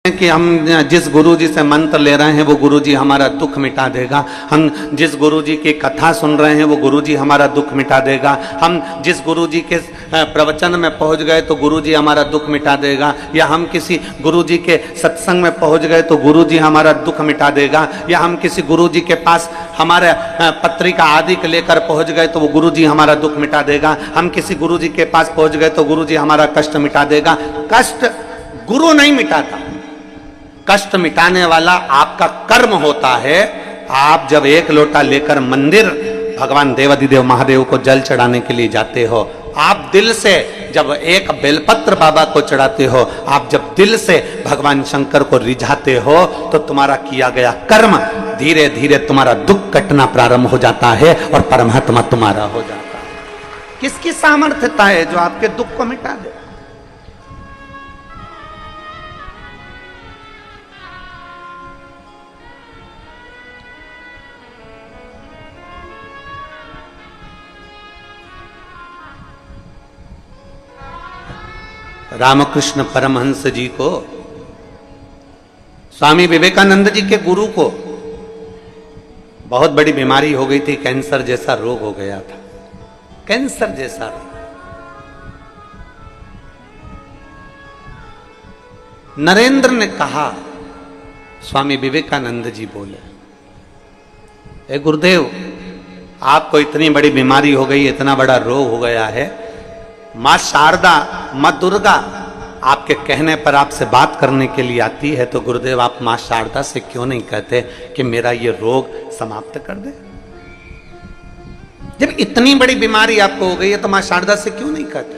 कि हम जिस गुरुजी से मंत्र ले रहे हैं वो गुरुजी हमारा दुख मिटा देगा। हम जिस गुरुजी की कथा सुन रहे हैं वो गुरुजी हमारा दुख मिटा देगा। हम जिस गुरुजी के प्रवचन में पहुंच गए तो गुरुजी हमारा दुख मिटा देगा। या हम किसी गुरुजी के सत्संग में पहुंच गए तो गुरुजी हमारा दुख मिटा देगा। या हम किसी गुरुजी के पास हमारे पत्रिका आदि के लेकर पहुंच गए तो वो गुरुजी हमारा दुख मिटा देगा। हम किसी गुरुजी के पास पहुंच गए तो गुरुजी हमारा कष्ट मिटा देगा। कष्ट गुरु नहीं मिटाता, कष्ट मिटाने वाला आपका कर्म होता है। आप जब एक लोटा लेकर मंदिर भगवान देवाधिदेव महादेव को जल चढ़ाने के लिए जाते हो, आप दिल से जब एक बेलपत्र बाबा को चढ़ाते हो, आप जब दिल से भगवान शंकर को रिझाते हो तो तुम्हारा किया गया कर्म धीरे धीरे तुम्हारा दुख कटना प्रारंभ हो जाता है और परमात्मा तुम्हारा हो जाता है। किसकी सामर्थ्यता है जो आपके दुख को मिटा दे? रामकृष्ण परमहंस जी को, स्वामी विवेकानंद जी के गुरु को बहुत बड़ी बीमारी हो गई थी, कैंसर जैसा रोग हो गया था। कैंसर जैसा रोग। नरेंद्र ने कहा, स्वामी विवेकानंद जी बोले, ए गुरुदेव, आपको इतनी बड़ी बीमारी हो गई, इतना बड़ा रोग हो गया है, मां शारदा, मां दुर्गा आपके कहने पर आपसे बात करने के लिए आती है, तो गुरुदेव आप मां शारदा से क्यों नहीं कहते कि मेरा ये रोग समाप्त कर दे? जब इतनी बड़ी बीमारी आपको हो गई है तो मां शारदा से क्यों नहीं कहते?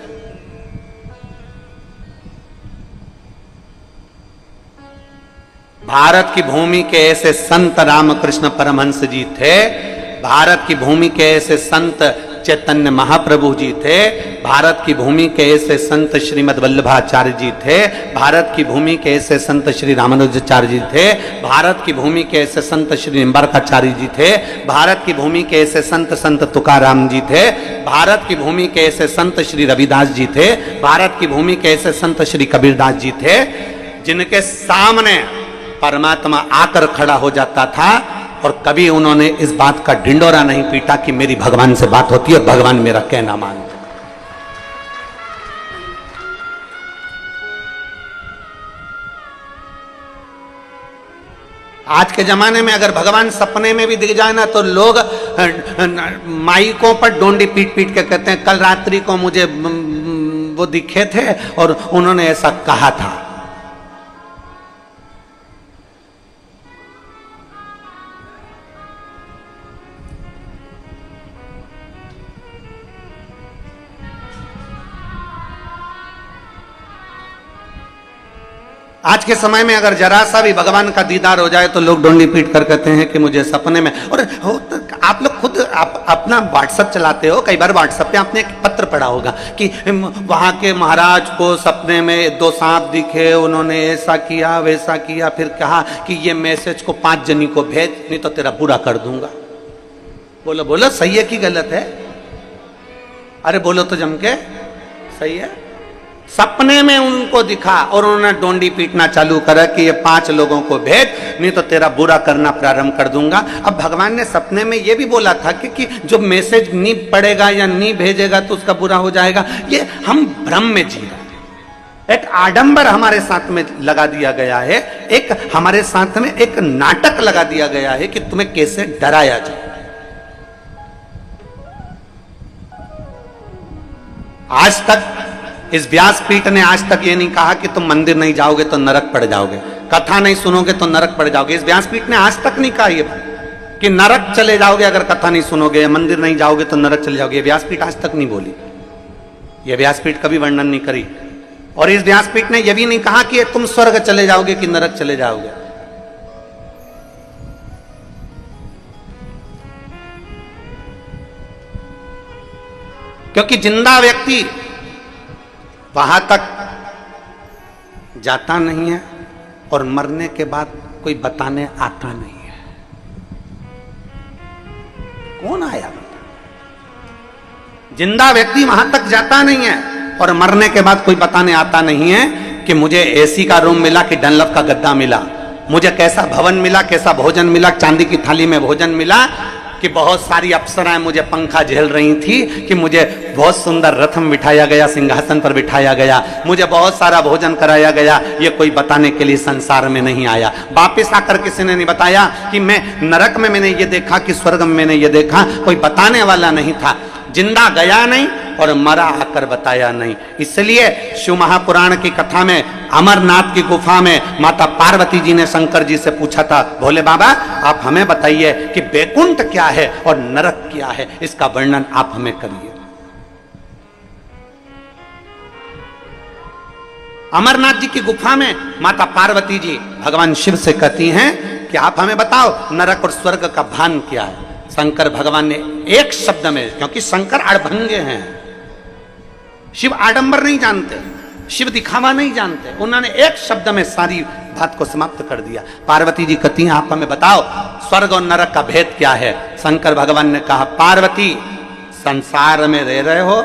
भारत की भूमि के ऐसे संत रामकृष्ण परमहंस जी थे, भारत की भूमि के ऐसे संत चैतन्य महाप्रभु जी थे, भारत की भूमि के ऐसे संत श्रीमद् वल्लभाचार्य जी थे, भारत की भूमि के ऐसे संत श्री रामानुजाचार्य जी थे, भारत की भूमि के ऐसे संत श्री निम्बार्काचार्य जी थे, भारत की भूमि के ऐसे संत तुकाराम जी थे, भारत की भूमि के ऐसे संत श्री रविदास जी थे, भारत की भूमि के ऐसे संत श्री कबीरदास जी थे, जिनके सामने परमात्मा आकर खड़ा हो जाता था और कभी उन्होंने इस बात का ढिंडोरा नहीं पीटा कि मेरी भगवान से बात होती है और भगवान मेरा कहना मानते। आज के जमाने में अगर भगवान सपने में भी दिख जाए ना तो लोग माइकों पर डोंडी पीट पीट के कहते हैं, कल रात्रि को मुझे वो दिखे थे और उन्होंने ऐसा कहा था। आज के समय में अगर जरा सा भी भगवान का दीदार हो जाए तो लोग डोंडी पीट कर कहते हैं कि मुझे सपने में। और आप लोग खुद अपना व्हाट्सएप चलाते हो, कई बार व्हाट्सएप पे आपने एक पत्र पढ़ा होगा कि वहां के महाराज को सपने में 2 सांप दिखे, उन्होंने ऐसा किया वैसा किया, फिर कहा कि ये मैसेज को 5 जनी को भेज, नहीं तो तेरा बुरा कर दूंगा। बोलो बोलो, सही है कि गलत है? अरे बोलो तो जम के, सही है। सपने में उनको दिखा और उन्होंने डोंडी पीटना चालू करा कि ये 5 लोगों को भेज, नहीं तो तेरा बुरा करना प्रारंभ कर दूंगा। अब भगवान ने सपने में ये भी बोला था कि जो मैसेज नहीं पढ़ेगा या नहीं भेजेगा तो उसका बुरा हो जाएगा। ये हम भ्रम में जी रहे हैं। एक आडंबर हमारे साथ में लगा दिया गया है, एक हमारे साथ में एक नाटक लगा दिया गया है कि तुम्हें कैसे डराया जाए। आज तक इस व्यासपीठ ने आज तक ये नहीं कहा कि तुम मंदिर नहीं जाओगे तो नरक पड़ जाओगे, कथा नहीं सुनोगे तो नरक पड़ जाओगे। इस व्यासपीठ ने आज तक नहीं कहा ये कि नरक चले जाओगे अगर कथा नहीं सुनोगे, या मंदिर नहीं जाओगे तो नरक चले जाओगे। ये व्यासपीठ आज तक नहीं बोली, ये व्यासपीठ कभी वर्णन नहीं करी। और इस व्यासपीठ ने यह भी नहीं कहा कि तुम स्वर्ग चले जाओगे कि नरक चले जाओगे। क्योंकि जिंदा व्यक्ति वहां तक जाता नहीं है और मरने के बाद कोई बताने आता नहीं है। कौन आया बता? जिंदा व्यक्ति वहां तक जाता नहीं है और मरने के बाद कोई बताने आता नहीं है कि मुझे एसी का रूम मिला कि डनलप का गद्दा मिला, मुझे कैसा भवन मिला, कैसा भोजन मिला, चांदी की थाली में भोजन मिला, कि बहुत सारी अप्सराएं मुझे पंखा झेल रही थी, कि मुझे बहुत सुंदर रथ में बिठाया गया, सिंहासन पर बिठाया गया, मुझे बहुत सारा भोजन कराया गया। ये कोई बताने के लिए संसार में नहीं आया। वापिस आकर किसी ने नहीं बताया कि मैं नरक में मैंने ये देखा, कि स्वर्ग में मैंने ये देखा, कोई बताने वाला नहीं था। जिंदा गया नहीं और मरा आकर बताया नहीं। इसलिए शिव महापुराण की कथा में अमरनाथ की गुफा में माता पार्वती जी ने शंकर जी से पूछा था, भोले बाबा आप हमें बताइए कि बैकुंठ क्या है और नरक क्या है, इसका वर्णन आप हमें करिए। अमरनाथ जी की गुफा में माता पार्वती जी भगवान शिव से कहती हैं कि आप हमें बताओ नरक और स्वर्ग का भान क्या है। शंकर भगवान ने एक शब्द में, क्योंकि शंकर अड़भंगे हैं, शिव आडंबर नहीं जानते, शिव दिखावा नहीं जानते, उन्होंने एक शब्द में सारी बात को समाप्त कर दिया। पार्वती जी कहती हैं आप हमें बताओ स्वर्ग और नरक का भेद क्या है। शंकर भगवान ने कहा, पार्वती संसार में रह रहे हो,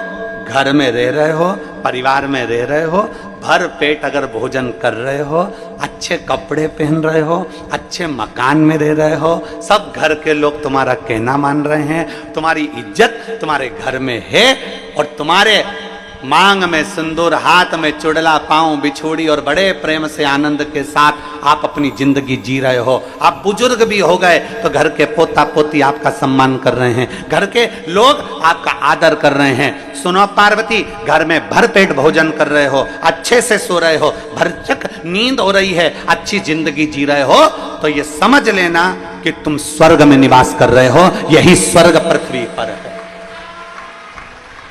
घर में रह रहे हो, परिवार में रह रहे हो, भर पेट अगर भोजन कर रहे हो, अच्छे कपड़े पहन रहे हो, अच्छे मकान में रह रहे हो, सब घर के लोग तुम्हारा कहना मान रहे हैं, तुम्हारी इज्जत तुम्हारे घर में है, और तुम्हारे मांग में सिंदूर, हाथ में चुड़ला, पांव बिछोड़ी, और बड़े प्रेम से आनंद के साथ आप अपनी जिंदगी जी रहे हो। आप बुजुर्ग भी हो गए तो घर के पोता पोती आपका सम्मान कर रहे हैं, घर के लोग आपका आदर कर रहे हैं। सुनो पार्वती, घर में भरपेट भोजन कर रहे हो, अच्छे से सो रहे हो, भरचक नींद हो रही है, अच्छी जिंदगी जी रहे हो, तो ये समझ लेना कि तुम स्वर्ग में निवास कर रहे हो, यही स्वर्ग पृथ्वी पर है।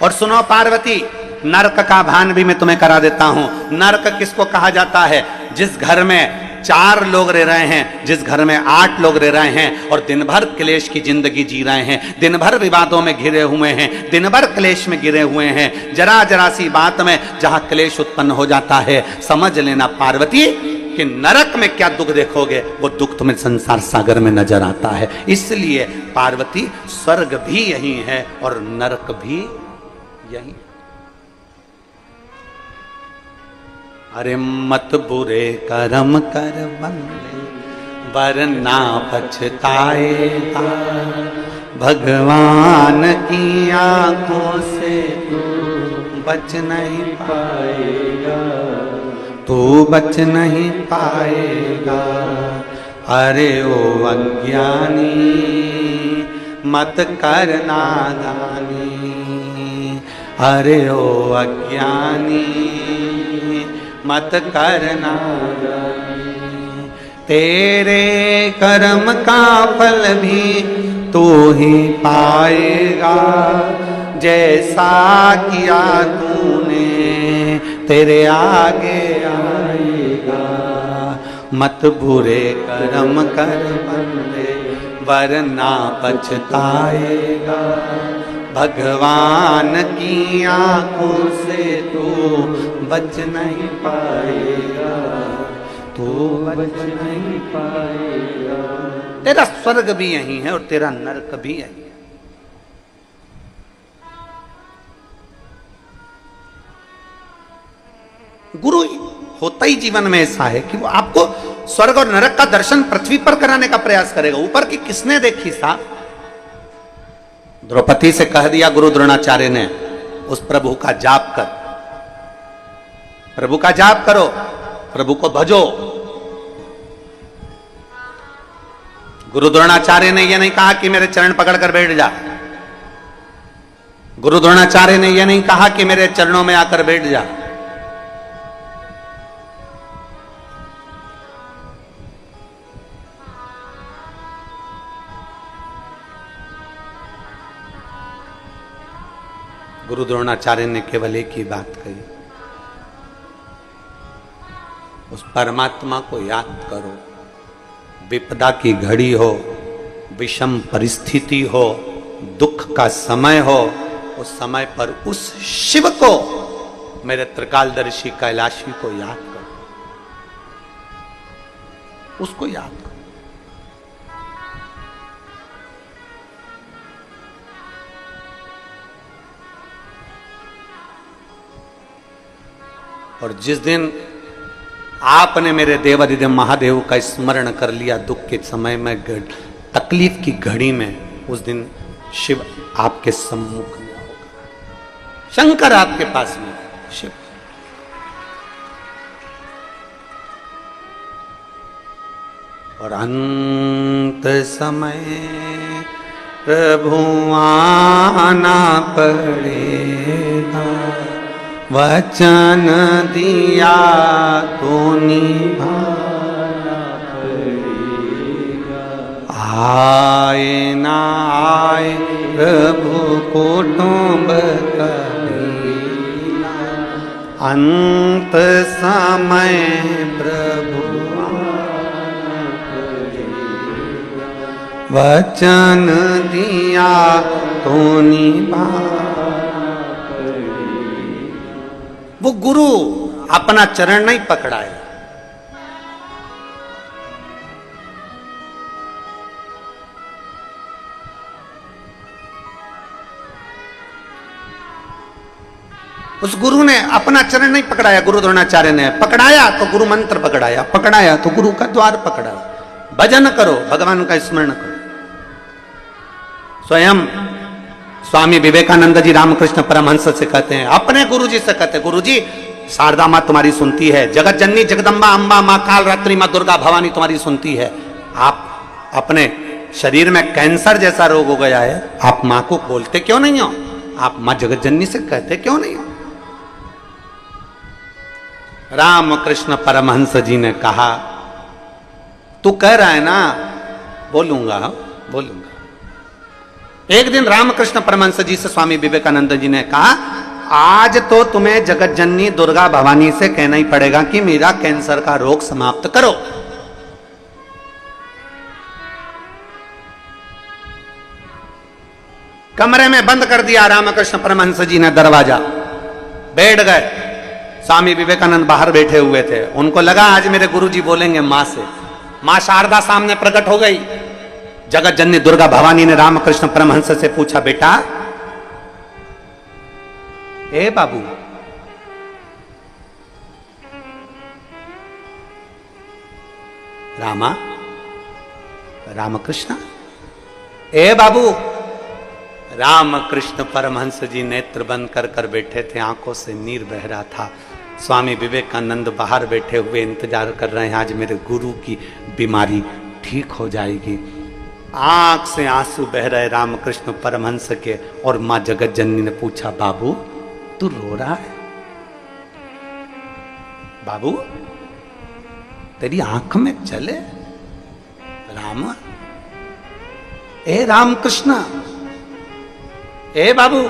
और सुनो पार्वती, नरक का भान भी मैं तुम्हें करा देता हूं। नरक किसको कहा जाता है? जिस घर में 4 लोग रह रहे हैं, जिस घर में 8 लोग रह रहे हैं और दिन भर क्लेश की जिंदगी जी रहे हैं, दिन भर विवादों में घिरे हुए हैं, दिन भर क्लेश में घिरे हुए हैं, जरा जरा सी बात में जहां क्लेश उत्पन्न हो जाता है, समझ लेना पार्वती कि नरक में क्या दुख देखोगे, वो दुख तुम्हें संसार सागर में नजर आता है। इसलिए पार्वती, स्वर्ग भी यही है और नरक भी यही। अरे मत बुरे कर्म कर बंदे, वरना पछताएगा, भगवान की आंखों से तू बच नहीं पाएगा, तू बच नहीं पाएगा। अरे ओ अज्ञानी मत कर नादानी, अरे ओ अज्ञानी मत करना, तेरे कर्म का फल भी तू ही पाएगा, जैसा किया तूने तेरे आगे आएगा। मत बुरे कर्म कर बंदे, वरना पछताएगा, भगवान की आंखों से तू बच नहीं पाएगा, तू बच नहीं पाएगा। तेरा स्वर्ग भी यही है और तेरा नरक भी यही है। गुरु होता ही जीवन में ऐसा है कि वो आपको स्वर्ग और नरक का दर्शन पृथ्वी पर कराने का प्रयास करेगा। ऊपर की किसने देखी साहब? द्रौपदी से कह दिया गुरु द्रोणाचार्य ने, उस प्रभु का जाप कर, प्रभु का जाप करो, प्रभु को भजो। गुरु द्रोणाचार्य ने यह नहीं कहा कि मेरे चरण पकड़कर बैठ जा, गुरु द्रोणाचार्य ने यह नहीं कहा कि मेरे चरणों में आकर बैठ जा। गुरु द्रोणाचार्य ने केवल एक ही बात कही, उस परमात्मा को याद करो। विपदा की घड़ी हो, विषम परिस्थिति हो, दुख का समय हो, उस समय पर उस शिव को, मेरे त्रिकालदर्शी कैलाशी को याद करो, उसको याद करो। और जिस दिन आपने मेरे देवाधिदेव महादेव का स्मरण कर लिया दुख के समय में, तकलीफ की घड़ी में, उस दिन शिव आपके सम्मुख में होगा, शंकर आपके पास में, शिव। और अंत समय प्रभु आना पड़ेगा, वचन दिया तो निभाना पड़ेगा। आए ना आए प्रभु कुटुंब कबीला, अंत समय प्रभु आना पड़ेगा, वचन दिया तो निभाना। वो गुरु अपना चरण नहीं पकड़ाए, उस गुरु ने अपना चरण नहीं पकड़ाया, गुरु द्रोणाचार्य ने पकड़ाया तो गुरु मंत्र पकड़ाया, पकड़ाया तो गुरु का द्वार पकड़ा। भजन करो, भगवान का स्मरण करो। स्वयं स्वामी विवेकानंद जी रामकृष्ण परमहंस से कहते हैं, अपने गुरु जी से कहते हैं, गुरु जी शारदा माँ तुम्हारी सुनती है, जगत जननी जगदम्बा अम्बा माँ काल रात्रि माँ दुर्गा भवानी तुम्हारी सुनती है। आप अपने शरीर में कैंसर जैसा रोग हो गया है, आप माँ को बोलते क्यों नहीं हो? आप माँ जगत जननी से कहते क्यों नहीं हो? रामकृष्ण परमहंस जी ने कहा, तू कह रहा है ना, बोलूंगा बोलूंगा। एक दिन रामकृष्ण परमहंस जी से स्वामी विवेकानंद जी ने कहा, आज तो तुम्हें जगत जननी दुर्गा भवानी से कहना ही पड़ेगा कि मेरा कैंसर का रोग समाप्त करो। कमरे में बंद कर दिया रामकृष्ण परमहंस जी ने दरवाजा, बैठ गए। स्वामी विवेकानंद बाहर बैठे हुए थे, उनको लगा आज मेरे गुरुजी बोलेंगे मां से। मां शारदा सामने प्रकट हो गई। जगत जननी दुर्गा भवानी ने रामकृष्ण परमहंस से पूछा, बेटा ए बाबू, रामा रामकृष्ण, ए बाबू। रामकृष्ण परमहंस जी नेत्र बंद कर कर बैठे थे, आंखों से नीर बह रहा था। स्वामी विवेकानंद बाहर बैठे हुए इंतजार कर रहे हैं, आज मेरे गुरु की बीमारी ठीक हो जाएगी। आंख से आंसू बह रहे रामकृष्ण परमहंस के, और मां जगत जननी ने पूछा, बाबू तू रो रहा है? बाबू तेरी आंख में चले? राम, ए रामकृष्ण, ए बाबू,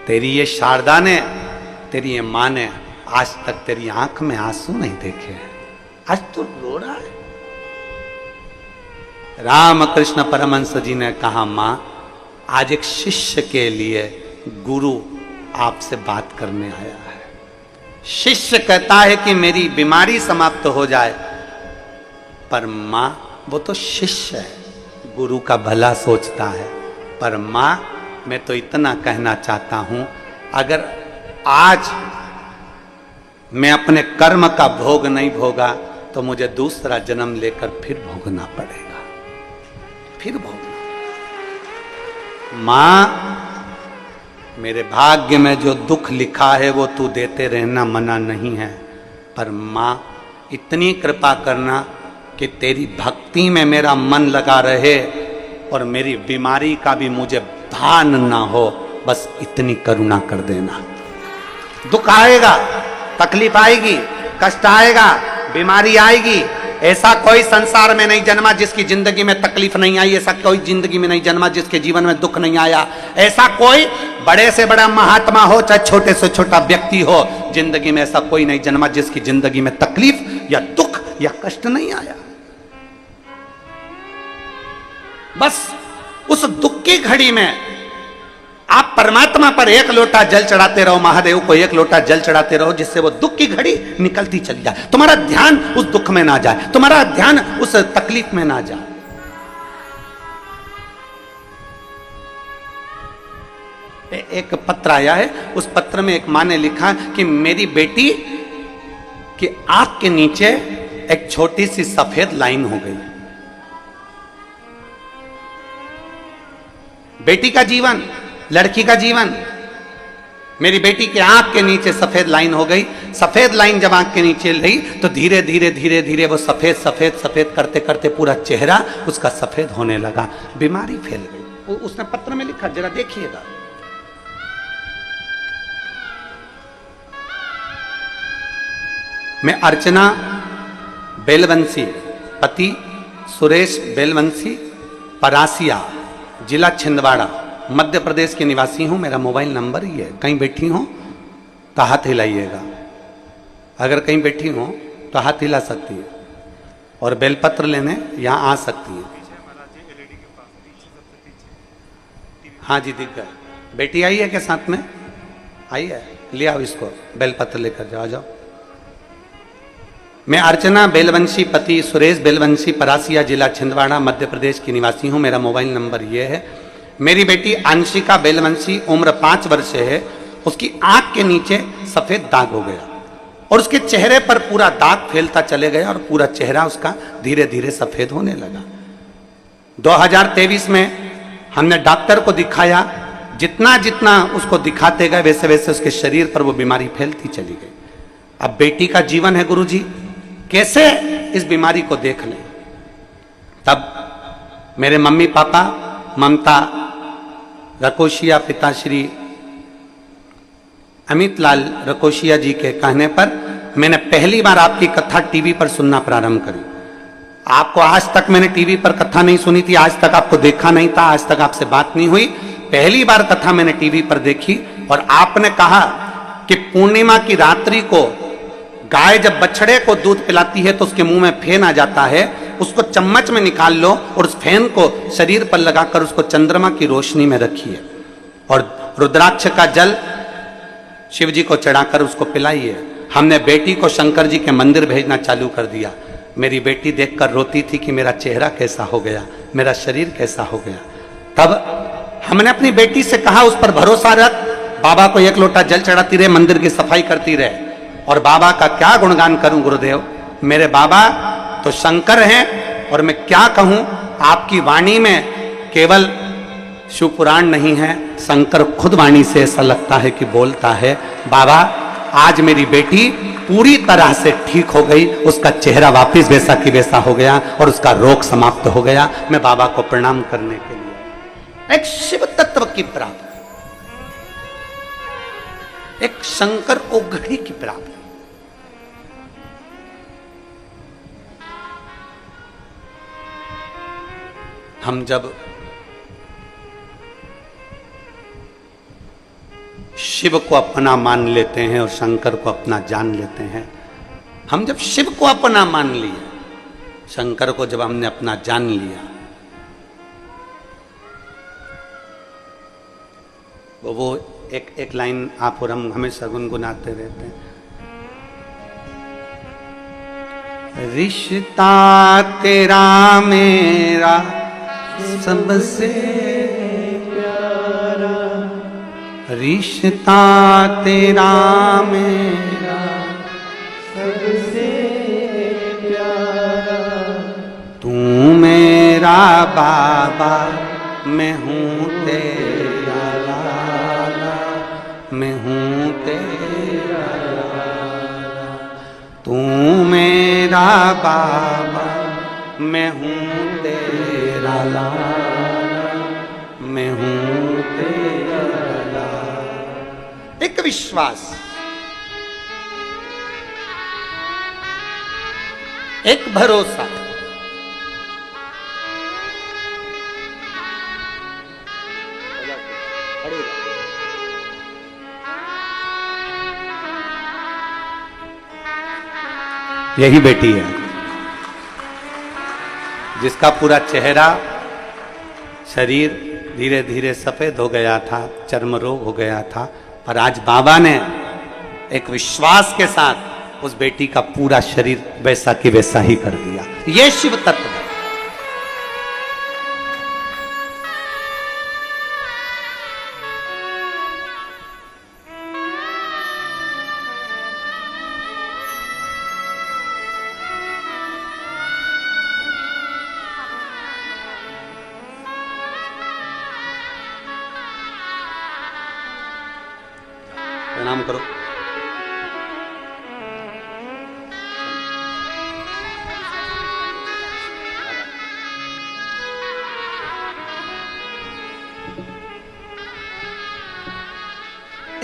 तेरी ये शारदा ने, तेरी ये मां ने आज तक तेरी आंख में आंसू नहीं देखे हैं, आज तू रो रहा है? रामकृष्ण परमहंस जी ने कहा, मां आज एक शिष्य के लिए गुरु आपसे बात करने आया है। शिष्य कहता है कि मेरी बीमारी समाप्त हो जाए, पर मां वो तो शिष्य है, गुरु का भला सोचता है। पर मां मैं तो इतना कहना चाहता हूं, अगर आज मैं अपने कर्म का भोग नहीं भोगा तो मुझे दूसरा जन्म लेकर फिर भोगना पड़ेगा, फिर भोगना। मां मेरे भाग्य में जो दुख लिखा है वो तू देते रहना मना नहीं है, पर मां इतनी कृपा करना कि तेरी भक्ति में मेरा मन लगा रहे और मेरी बीमारी का भी मुझे भान ना हो, बस इतनी करुणा कर देना। दुख आएगा, तकलीफ आएगी, कष्ट आएगा, बीमारी आएगी, ऐसा कोई संसार में नहीं जन्मा जिसकी जिंदगी में तकलीफ नहीं आई, ऐसा कोई जिंदगी में नहीं जन्मा जिसके जीवन में दुख नहीं आया, ऐसा कोई बड़े से बड़ा महात्मा हो चाहे छोटे से छोटा व्यक्ति हो, जिंदगी में ऐसा कोई नहीं जन्मा जिसकी जिंदगी में तकलीफ या दुख या कष्ट नहीं आया। बस उस दुख की घड़ी में आप परमात्मा पर एक लोटा जल चढ़ाते रहो, महादेव को एक लोटा जल चढ़ाते रहो, जिससे वो दुख की घड़ी निकलती चली जाए, तुम्हारा ध्यान उस दुख में ना जाए, तुम्हारा ध्यान उस तकलीफ में ना जाए। एक पत्र आया है, उस पत्र में एक माँ ने लिखा कि मेरी बेटी कि आंख के नीचे एक छोटी सी सफेद लाइन हो गई। बेटी का जीवन, लड़की का जीवन, मेरी बेटी के आंख के नीचे सफेद लाइन हो गई। सफेद लाइन जब आंख के नीचे रही तो धीरे धीरे धीरे धीरे वो सफेद सफेद सफेद करते करते पूरा चेहरा उसका सफेद होने लगा। बीमारी फैल गई। उसने पत्र में लिखा, जरा देखिएगा। मैं अर्चना बेलवंशी, पति सुरेश बेलवंशी, परासिया, जिला छिंदवाड़ा, मध्य प्रदेश के निवासी हूं। मेरा मोबाइल नंबर ही है। कहीं बैठी हो तो हाथ हिलाइएगा। अगर कहीं बैठी हो तो हाथ हिला सकती है और बेलपत्र लेने यहां आ सकती है। हाँ जी, दिख गए। बेटी आई है क्या साथ में? आई है, ले आओ इसको, बेलपत्र लेकर जाओ। जाओ। मैं अर्चना बेलवंशी, पति सुरेश बेलवंशी, परासिया, जिला छिंदवाड़ा, मध्य प्रदेश की निवासी हूं। मेरा मोबाइल नंबर यह है। मेरी बेटी अंशिका बेलवंशी, उम्र 5 वर्ष है। उसकी आंख के नीचे सफेद दाग हो गया और उसके चेहरे पर पूरा दाग फैलता चले गया और पूरा चेहरा उसका धीरे धीरे सफेद होने लगा। 2023 में हमने डॉक्टर को दिखाया। जितना जितना उसको दिखाते गए वैसे वैसे उसके शरीर पर वो बीमारी फैलती चली गई। अब बेटी का जीवन है गुरुजी, कैसे इस बीमारी को देख लें। तब मेरे मम्मी पापा, ममता रकोशिया, पिताश्री अमित लाल रकोशिया जी के कहने पर मैंने पहली बार आपकी कथा टीवी पर सुनना प्रारंभ करी। आपको आज तक मैंने टीवी पर कथा नहीं सुनी थी, आज तक आपको देखा नहीं था, आज तक आपसे बात नहीं हुई। पहली बार कथा मैंने टीवी पर देखी और आपने कहा कि पूर्णिमा की रात्रि को गाय जब बछड़े को दूध पिलाती है तो उसके मुंह में फेन आ जाता है, उसको चम्मच में निकाल लो और उस फेन को शरीर पर लगाकर उसको चंद्रमा की रोशनी में रखिए और रुद्राक्ष का जल शिव जी को चढ़ाकर उसको पिलाइए। हमने बेटी को शंकर जी के मंदिर भेजना चालू कर दिया। मेरी बेटी देखकर रोती थी कि मेरा चेहरा कैसा हो गया, मेरा शरीर कैसा हो गया। तब हमने अपनी बेटी से कहा, उस पर भरोसा रख, बाबा को 1 लोटा जल चढ़ाती रहे, मंदिर की सफाई करती रहे। और बाबा का क्या गुणगान करूं गुरुदेव, मेरे बाबा तो शंकर हैं और मैं क्या कहूं, आपकी वाणी में केवल शिव पुराण नहीं है, शंकर खुद वाणी से ऐसा लगता है कि बोलता है। बाबा आज मेरी बेटी पूरी तरह से ठीक हो गई, उसका चेहरा वापस वैसा की वैसा हो गया और उसका रोग समाप्त हो गया। मैं बाबा को प्रणाम करने के लिए एक शिव तत्व की प्राप्ति, एक शंकर ओघड़ी की प्राप्ति। हम जब शिव को अपना मान लेते हैं और शंकर को अपना जान लेते हैं, हम जब शिव को अपना मान लिया, शंकर को जब हमने अपना जान लिया, वो एक लाइन आप और हम हमेशा गुनगुनाते रहते हैं। रिश्ता तेरा मेरा सबसे प्यारा, रिश्ता तेरा मेरा सबसे प्यारा, तू मेरा बाबा, मैं हूँ तेरा लाला, मैं हूँ तेरा लाला, तू मेरा बाबा, मैं हूँ तेरा लाला, मैं हूँ तेरा लाला। एक विश्वास, एक भरोसा, यही बेटी है जिसका पूरा चेहरा, शरीर धीरे धीरे सफेद हो गया था, चर्म रोग हो गया था, पर आज बाबा ने एक विश्वास के साथ उस बेटी का पूरा शरीर वैसा की वैसा ही कर दिया। यह शिव तत्व है।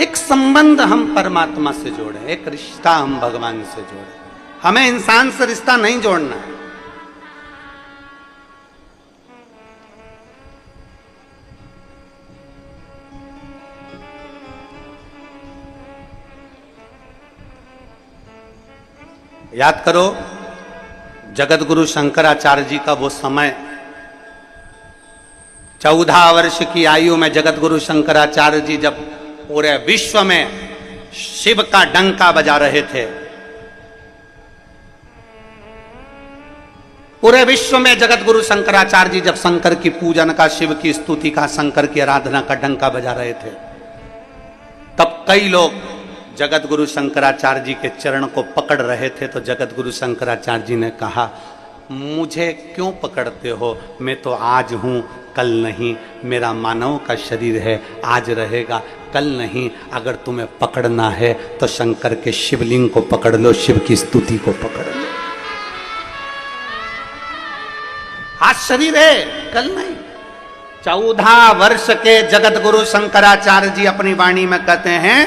एक संबंध हम परमात्मा से जोड़े, एक रिश्ता हम भगवान से जोड़े। हमें इंसान से रिश्ता नहीं जोड़ना है। याद करो जगत गुरु शंकराचार्य जी का वो समय, 14 वर्ष की आयु में जगत गुरु शंकराचार्य जी जब पूरे विश्व में शिव का डंका बजा रहे थे, पूरे विश्व में जगत गुरु शंकराचार्य जी जब शंकर की पूजन का, शिव की स्तुति का, शंकर की आराधना का डंका बजा रहे थे, तब कई लोग जगत गुरु शंकराचार्य जी के चरण को पकड़ रहे थे। तो जगत गुरु शंकराचार्य जी ने कहा, मुझे क्यों पकड़ते हो, मैं तो आज हूं कल नहीं, मेरा मानव का शरीर है, आज रहेगा कल नहीं। अगर तुम्हें पकड़ना है तो शंकर के शिवलिंग को पकड़ लो, शिव की स्तुति को पकड़ लो। आज शरीर है कल नहीं। 14 वर्ष के जगत गुरु शंकराचार्य जी अपनी वाणी में कहते हैं,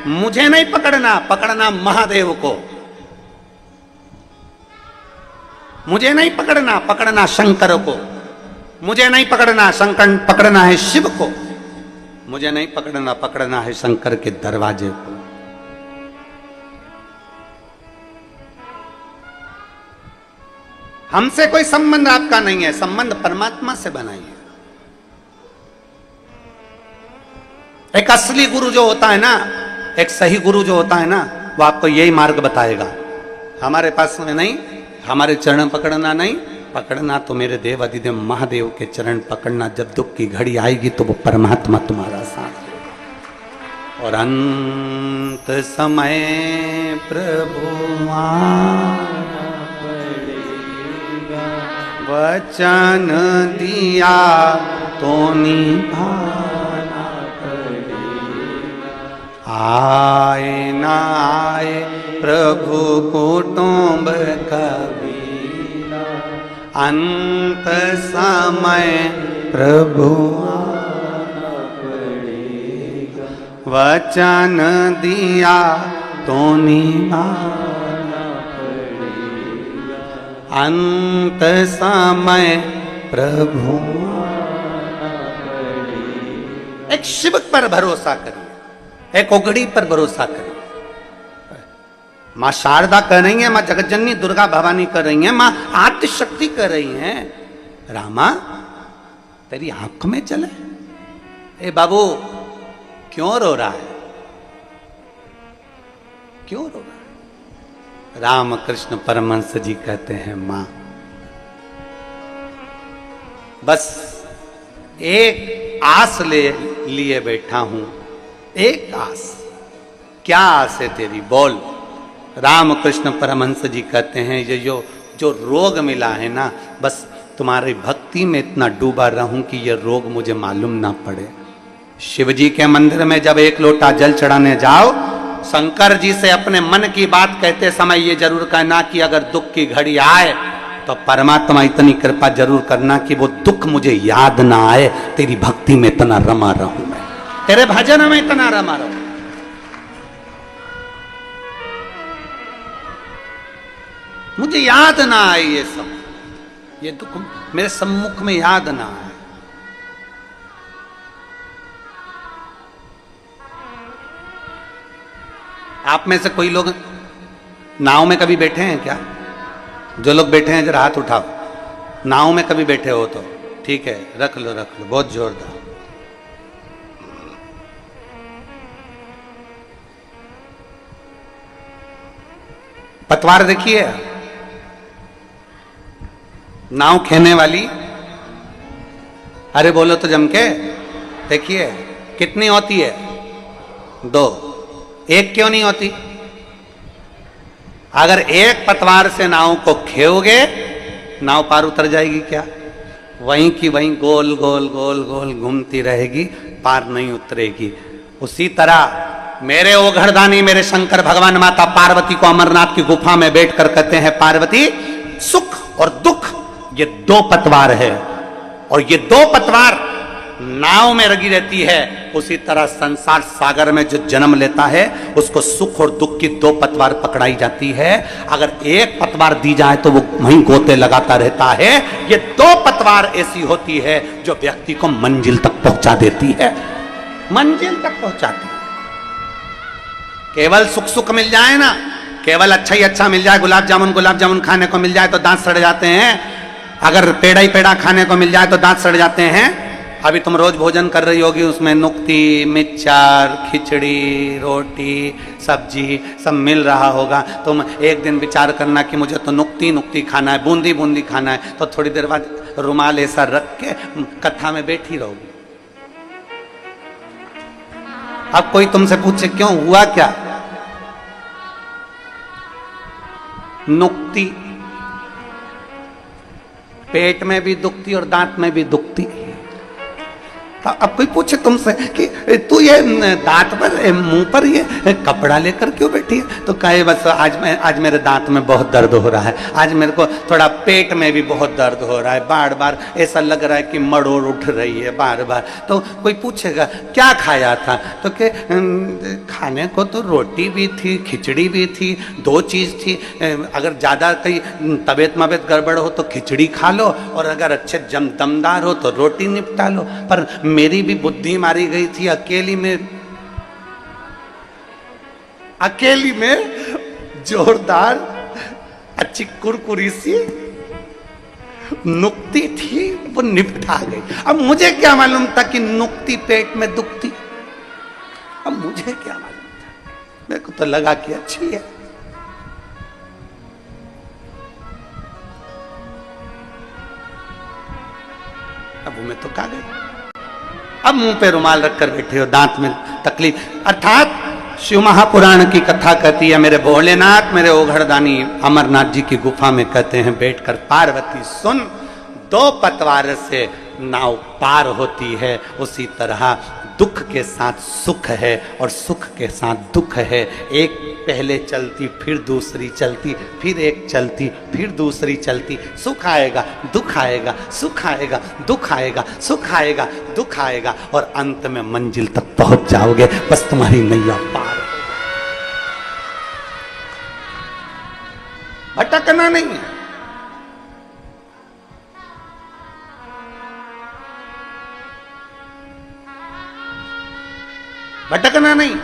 मुझे नहीं पकड़ना, पकड़ना महादेव को। मुझे नहीं पकड़ना, पकड़ना शंकर को। मुझे नहीं पकड़ना, शंकर पकड़ना है शिव को। मुझे नहीं पकड़ना, पकड़ना है शंकर के दरवाजे को। हमसे कोई संबंध आपका नहीं है, संबंध परमात्मा से बनाइए। एक असली गुरु जो होता है ना, एक सही गुरु जो होता है ना, वो आपको यही मार्ग बताएगा। हमारे पास में नहीं, हमारे चरण पकड़ना नहीं, पकड़ना तो मेरे देव अधिदेव महादेव के चरण पकड़ना। जब दुख की घड़ी आएगी तो वो परमात्मा तुम्हारा साथ देगा। और अंत समय प्रभु वचन दिया तो निभाना पड़ेगा। आए ना आए प्रभु कुटुंब कबीरा, अंत समय प्रभु आना पड़ेगा। वचन दिया तो निभाना पड़ेगा, अंत समय प्रभु आना पड़ेगा। एक शिव पर भरोसा करिए, एक ओगड़ी पर भरोसा करिए। मां शारदा कर रही है, मां जगतजननी दुर्गा भवानी कर रही है, मां आद्य शक्ति कर रही है। रामा तेरी आंख में चले, ए बाबू क्यों रो रहा है, क्यों रो रहा है? रामकृष्ण परमहंस जी कहते हैं, मां बस एक आस लिए बैठा हूं, एक आस। क्या आस है तेरी, बोल। रामकृष्ण परमहंस जी कहते हैं, ये जो रोग मिला है ना, बस तुम्हारी भक्ति में इतना डूबा रहूं कि ये रोग मुझे मालूम ना पड़े। शिव जी के मंदिर में जब एक लोटा जल चढ़ाने जाओ, शंकर जी से अपने मन की बात कहते समय ये जरूर कहना कि अगर दुख की घड़ी आए तो परमात्मा इतनी कृपा जरूर करना कि वो दुख मुझे याद ना आए। तेरी भक्ति में इतना रमा रहूं मैं, तेरे भजन में इतना रमा रहूं। मुझे याद ना आए ये सब, ये दुख मेरे सम्मुख में याद ना आए। आप में से कोई लोग नाव में कभी बैठे हैं क्या? जो लोग बैठे हैं जरा हाथ उठाओ। नाव में कभी बैठे हो तो ठीक है, रख लो रख लो, बहुत जोरदार। पतवार देखिए, नाव खेने वाली, अरे बोलो तो जम के, देखिए कितनी होती है? 2। एक क्यों नहीं होती? अगर एक पतवार से नाव को खेओगे, नाव पार उतर जाएगी क्या? वहीं की वहीं गोल गोल गोल गोल घूमती रहेगी, पार नहीं उतरेगी। उसी तरह मेरे ओघड़दानी मेरे शंकर भगवान माता पार्वती को अमरनाथ की गुफा में बैठकर कहते हैं, पार्वती सुख और दुख ये 2 पतवार है, और ये 2 पतवार नाव में लगी रहती है, उसी तरह संसार सागर में जो जन्म लेता है उसको सुख और दुख की दो पतवार पकड़ाई जाती है। अगर एक पतवार दी जाए तो वो वहीं गोते लगाता रहता है। ये दो पतवार ऐसी होती है जो व्यक्ति को मंजिल तक पहुंचा देती है, मंजिल तक पहुंचाती है। केवल सुख सुख मिल जाए ना, केवल अच्छा ही अच्छा मिल जाए, गुलाब जामुन खाने को मिल जाए तो दांत सड़ जाते हैं, अगर पेड़ा ही पेड़ा खाने को मिल जाए तो दांत सड़ जाते हैं। अभी तुम रोज भोजन कर रही होगी, उसमें नुक्ती, मिक्सचर, खिचड़ी, रोटी, सब्जी सब मिल रहा होगा। तुम एक दिन विचार करना कि मुझे तो नुक्ती खाना है, बूंदी बूंदी खाना है, तो थोड़ी देर बाद रुमाल ऐसा रख के कथा में बैठी रहोगी। अब कोई तुमसे पूछे क्यों, हुआ क्या? नुक्ती पेट में भी दुखती और दांत में भी दुखती। अब कोई पूछे तुमसे कि तू ये दांत पर मुंह पर ये कपड़ा लेकर क्यों बैठी है, तो कहे बस आज मेरे दांत में बहुत दर्द हो रहा है, आज मेरे को थोड़ा पेट में भी बहुत दर्द हो रहा है, बार बार ऐसा लग रहा है कि मड़ोड़ उठ रही है बार बार। तो कोई पूछेगा क्या खाया था, तो कि खाने को तो रोटी भी थी, खिचड़ी भी थी, दो चीज़ थी। अगर ज़्यादा कहीं तबीयत मबीयत गड़बड़ हो तो खिचड़ी खा लो, और अगर अच्छे दमदार हो तो रोटी निपटा लो। पर मेरी भी बुद्धि मारी गई थी, अकेली में जोरदार अच्छी कुरकुरी सी नुक्ती थी, वो निपटा गई। अब मुझे क्या मालूम था कि नुक्ती पेट में दुखती, अब मुझे क्या मालूम था, मेरे को तो लगा कि अच्छी है। अब मैं तो खा गई। अब मुंह पे रुमाल रखकर बैठे हो, दांत में तकलीफ। अर्थात शिव महापुराण की कथा कहती है, मेरे भोलेनाथ, मेरे ओघड़दानी अमरनाथ जी की गुफा में कहते हैं बैठकर, पार्वती सुन, दो पतवार से नाव पार होती है, उसी तरह दुख के साथ सुख है और सुख के साथ दुख है। एक पहले चलती, फिर दूसरी चलती, फिर एक चलती, फिर दूसरी चलती। सुख आएगा, दुख आएगा, सुख आएगा, दुख आएगा, सुख आएगा, दुख आएगा, और अंत में मंजिल तक पहुंच जाओगे। बस तुम्हारी नैया पार, भटकना नहीं है। भटकना नहीं।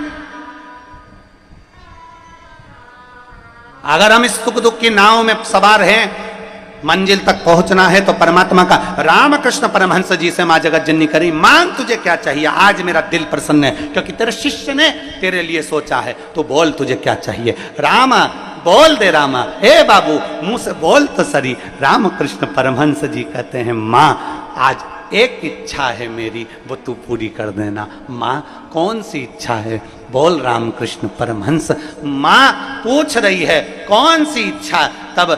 अगर हम इस सुख दुख की नाव में सवार हैं, मंजिल तक पहुंचना है तो परमात्मा का, रामकृष्ण परमहंस जी से मां जगत जननी करी, मांग तुझे क्या चाहिए, आज मेरा दिल प्रसन्न है क्योंकि तेरे शिष्य ने तेरे लिए सोचा है, तो बोल तुझे क्या चाहिए। रामा बोल दे, रामा, हे बाबू मुंह से बोल तो सरी। रामकृष्ण परमहंस जी कहते हैं, मां आज एक इच्छा है मेरी, वो तू पूरी कर देना। माँ कौन सी इच्छा है, बोल रामकृष्ण परमहंस। माँ पूछ रही है कौन सी इच्छा। तब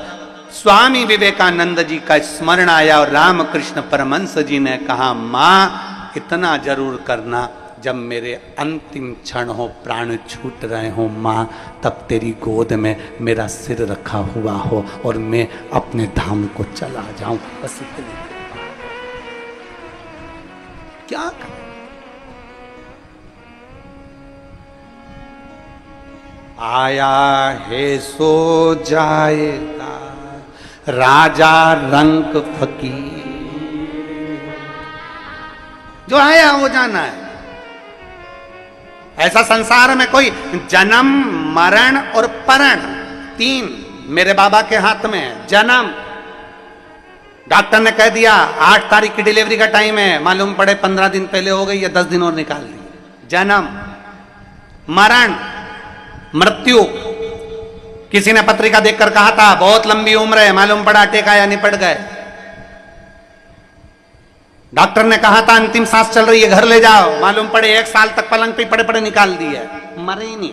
स्वामी विवेकानंद जी का स्मरण आया और रामकृष्ण परमहंस जी ने कहा, माँ इतना जरूर करना, जब मेरे अंतिम क्षण हो, प्राण छूट रहे हो माँ, तब तेरी गोद में मेरा सिर रखा हुआ हो और मैं अपने धाम को चला जाऊं। बस इतनी क्या कर? आया है सो जाएगा राजा रंग फकीर, जो आया वो जाना है। ऐसा संसार में कोई जन्म, मरण और परण, तीन मेरे बाबा के हाथ में है। जन्म, डॉक्टर ने कह दिया 8 तारीख की डिलीवरी का टाइम है, मालूम पड़े 15 दिन पहले हो गई या 10 दिन और निकाल दी। जन्म, मरण, मृत्यु। किसी ने पत्रिका देखकर कहा था बहुत लंबी उम्र है, मालूम पड़ा अटैक आया, निपट गए। डॉक्टर ने कहा था अंतिम सांस चल रही है, घर ले जाओ, मालूम पड़े 1 साल तक पलंग पे पड़े पड़े निकाल दिए, मरे ही नहीं।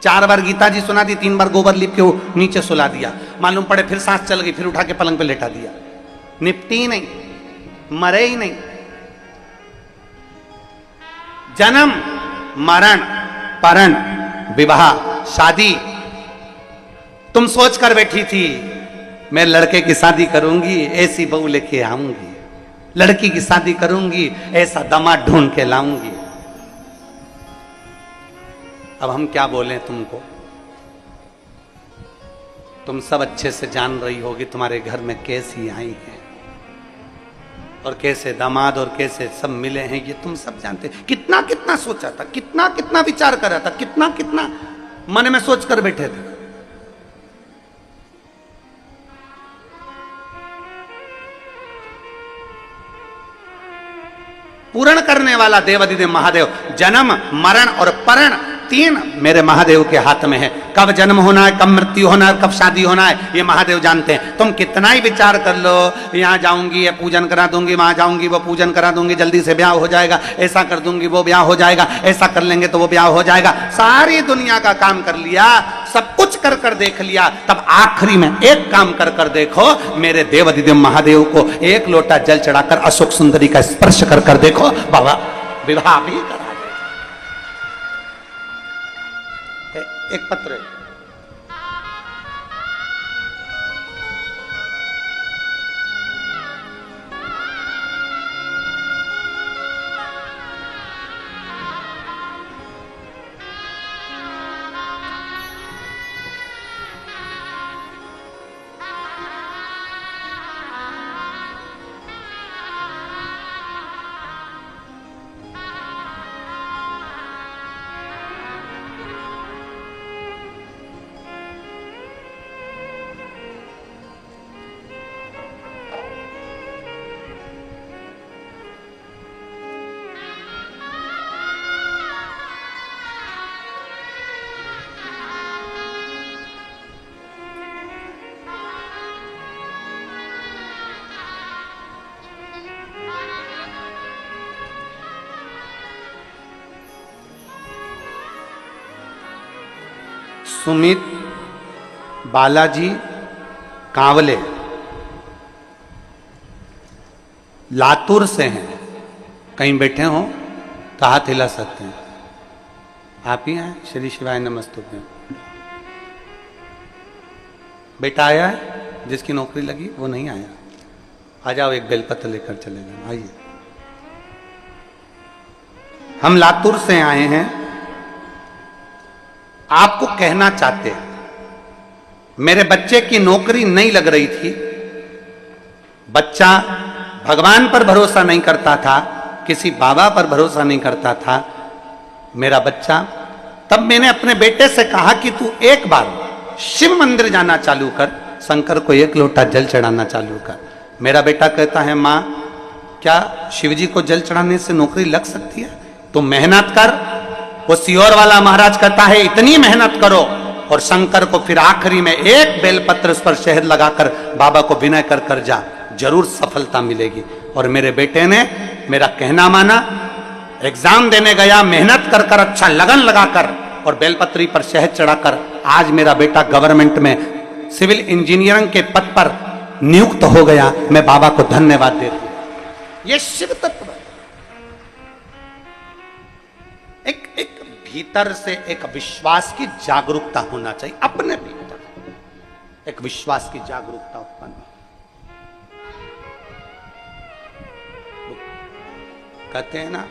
4 बार गीता जी सुना दी, 3 बार गोबर लिप के नीचे सुला दिया, मालूम पड़े फिर सांस चल गई, फिर उठा के पलंग पे लेटा दिया, निपटी ही नहीं, मरे ही नहीं। जन्म, मरण, परण, विवाह, शादी। तुम सोच कर बैठी थी मैं लड़के की शादी करूंगी, ऐसी बहू लेके आऊंगी, लड़की की शादी करूंगी, ऐसा दामाद ढूंढ के लाऊंगी। अब हम क्या बोलें तुमको, तुम सब अच्छे से जान रही होगी तुम्हारे घर में कैसी आई है और कैसे दामाद और कैसे सब मिले हैं, ये तुम सब जानते। कितना कितना सोचा था, कितना कितना विचार करा था, कितना कितना मन में सोच कर बैठे थे। पूर्ण करने वाला देवाधिदेव महादेव, जन्म मरण और परण तीन मेरे महादेव के हाथ में है। कब जन्म होना है, कब मृत्यु होना है, कब शादी होना है, ये महादेव जानते हैं। तुम कितना ही विचार कर लो, यहाँ जाऊंगी ये पूजन करा दूंगी, वहां जाऊंगी वो पूजन करा दूंगी, जल्दी से ब्याह हो जाएगा, ऐसा कर दूंगी वो ब्याह हो जाएगा, ऐसा कर लेंगे तो वो ब्याह हो जाएगा। सारी दुनिया का काम कर लिया, सब कुछ कर कर देख लिया, तब आखिरी में एक काम कर कर देखो, मेरे देवाधिदेव महादेव को एक लोटा जल चढ़ाकर अशोक सुंदरी का स्पर्श कर कर देखो, बाबा विवाह भी करा। एक पत्र है, सुमित बालाजी कांवले लातूर से हैं। कहीं बैठे हो तो हाथ हिला सकते हैं। आप ही हैं? श्री शिवाय नमस्तुभ्यं। बेटा आया है जिसकी नौकरी लगी, वो नहीं आया। आ जाओ, एक बेलपत्र लेकर चले जाओ। आइए, हम लातूर से आए हैं, आपको कहना चाहते हैं। मेरे बच्चे की नौकरी नहीं लग रही थी, बच्चा भगवान पर भरोसा नहीं करता था, किसी बाबा पर भरोसा नहीं करता था मेरा बच्चा। तब मैंने अपने बेटे से कहा कि तू एक बार शिव मंदिर जाना चालू कर, शंकर को एक लोटा जल चढ़ाना चालू कर। मेरा बेटा कहता है, माँ क्या शिवजी को जल चढ़ाने से नौकरी लग सकती है? तुम मेहनत कर। वो सियोर वाला महाराज कहता है, इतनी मेहनत करो और शंकर को फिर आखिरी में एक बेलपत्र पर शहद लगाकर बाबा को विनय कर कर जा, जरूर सफलता मिलेगी। और मेरे बेटे ने मेरा कहना माना, एग्जाम देने गया, मेहनत कर कर, अच्छा लगन लगाकर और बेलपत्री पर शहद चढ़ाकर आज मेरा बेटा गवर्नमेंट में सिविल इंजीनियरिंग के पद पर नियुक्त हो गया। मैं बाबा को धन्यवाद देती हूं। ये शिव तत्व है। एक भीतर से एक विश्वास की जागरूकता होना चाहिए, अपने भीतर एक विश्वास की जागरूकता उत्पन्न। कहते हैं ना,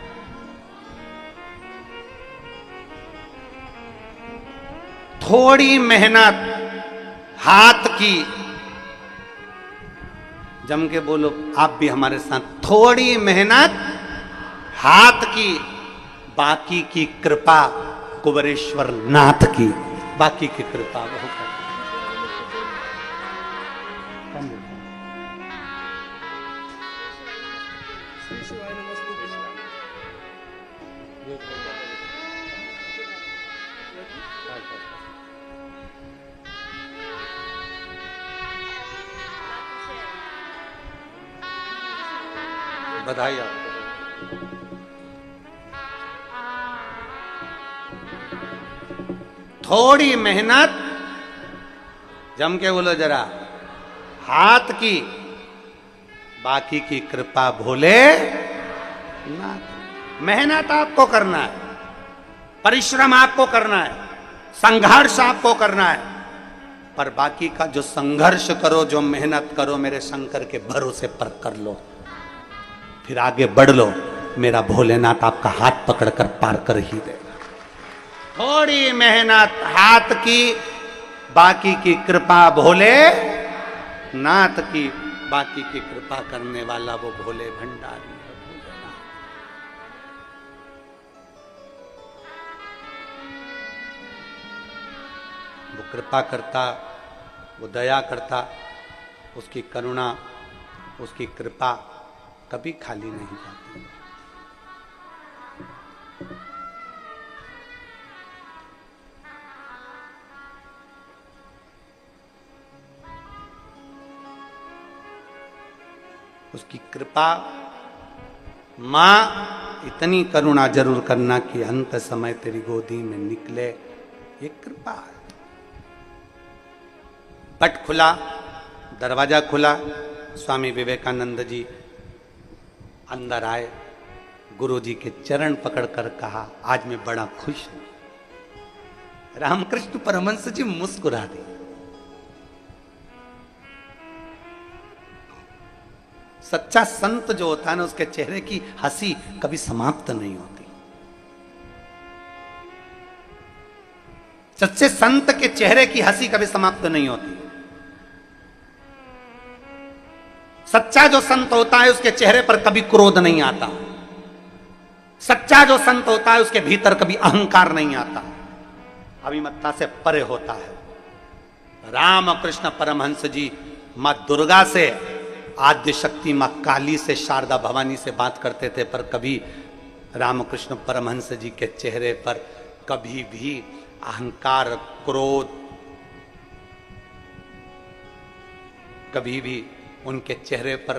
थोड़ी मेहनत हाथ की, जम के बोलो आप भी हमारे साथ, थोड़ी मेहनत हाथ की, बाकी की कृपा कुबरेश्वर नाथ की। बाकी की कृपा वो कर। बधाई आपको। थोड़ी मेहनत, जम के बोलो जरा, हाथ की, बाकी की कृपा भोले ना। मेहनत आपको करना है, परिश्रम आपको करना है, संघर्ष आपको करना है, पर बाकी का जो संघर्ष करो, जो मेहनत करो, मेरे शंकर के भरोसे पर कर लो। फिर आगे बढ़ लो, मेरा भोलेनाथ आपका हाथ पकड़कर पार कर ही देगा। थोड़ी मेहनत हाथ की, बाकी की कृपा भोले नाथ की, बाकी की कृपा करने वाला वो भोले भंडारी है। वो कृपा करता, वो दया करता, उसकी करुणा, उसकी कृपा कभी खाली नहीं जाती। उसकी कृपा, मां इतनी करुणा जरूर करना कि अंत समय तेरी गोदी में निकले, ये कृपा है। पट खुला, दरवाजा खुला, स्वामी विवेकानंद जी अंदर आए, गुरु जी के चरण पकड़कर कहा, आज मैं बड़ा खुश हूं। रामकृष्ण परमहंस जी मुस्कुरा दिए। सच्चा संत जो होता है ना, उसके चेहरे की हंसी कभी समाप्त नहीं होती। सच्चे संत के चेहरे की हंसी कभी समाप्त नहीं होती। सच्चा जो संत होता है उसके चेहरे पर कभी क्रोध नहीं आता। सच्चा जो संत होता है उसके भीतर कभी अहंकार नहीं आता, अभिमत्ता से परे होता है। रामकृष्ण परमहंस जी मां दुर्गा से, आद्य शक्ति मां काली से, शारदा भवानी से बात करते थे, पर कभी रामकृष्ण परमहंस जी के चेहरे पर कभी भी अहंकार, क्रोध, कभी भी उनके चेहरे पर,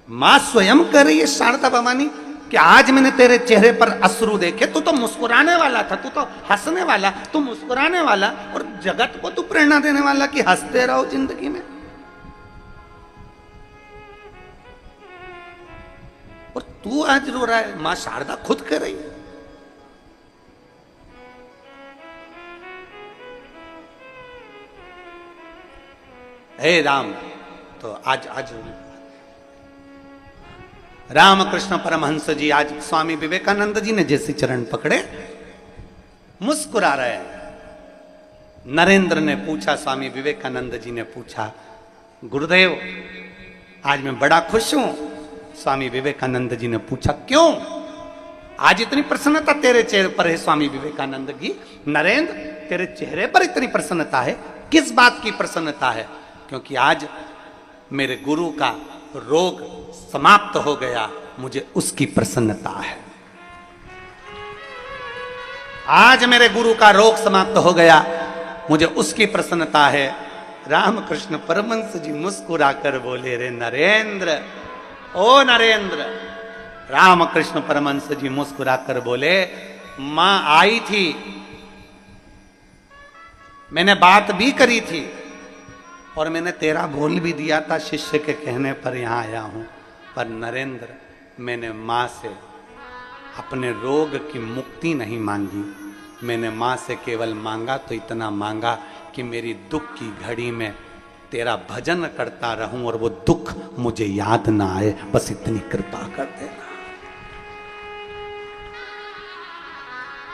मां स्वयं कह रही है शारदा भवानी कि आज मैंने तेरे चेहरे पर अश्रु देखे, तू तो मुस्कुराने वाला था, तू तो हंसने वाला, तू मुस्कुराने वाला, और जगत को तू प्रेरणा देने वाला कि हंसते रहो जिंदगी में। और तू आज रो रहा है, मां शारदा खुद कह रही है। हे राम, तो आज रामकृष्ण परमहंस जी, आज स्वामी विवेकानंद जी ने जैसे चरण पकड़े, मुस्कुरा रहे हैं। नरेंद्र ने पूछा, स्वामी विवेकानंद जी ने पूछा, गुरुदेव आज मैं बड़ा खुश हूं। स्वामी विवेकानंद जी ने पूछा, क्यों आज इतनी प्रसन्नता तेरे चेहरे पर है? स्वामी विवेकानंद जी, नरेंद्र तेरे चेहरे पर इतनी प्रसन्नता है, किस बात की प्रसन्नता है? क्योंकि आज मेरे गुरु का रोग समाप्त हो गया, मुझे उसकी प्रसन्नता है। आज मेरे गुरु का रोग समाप्त हो गया, मुझे उसकी प्रसन्नता है। रामकृष्ण परमहंस जी मुस्कुरा कर बोले, रे नरेंद्र, ओ नरेंद्र। रामकृष्ण परमहंस जी मुस्कुरा कर बोले, मां आई थी, मैंने बात भी करी थी, और मैंने तेरा बोल भी दिया था, शिष्य के कहने पर यहां आया हूं। पर नरेंद्र, मैंने मां से अपने रोग की मुक्ति नहीं मांगी, मैंने मां से केवल मांगा तो इतना मांगा कि मेरी दुख की घड़ी में तेरा भजन करता रहूं और वो दुख मुझे याद ना आए, बस इतनी कृपा कर देना।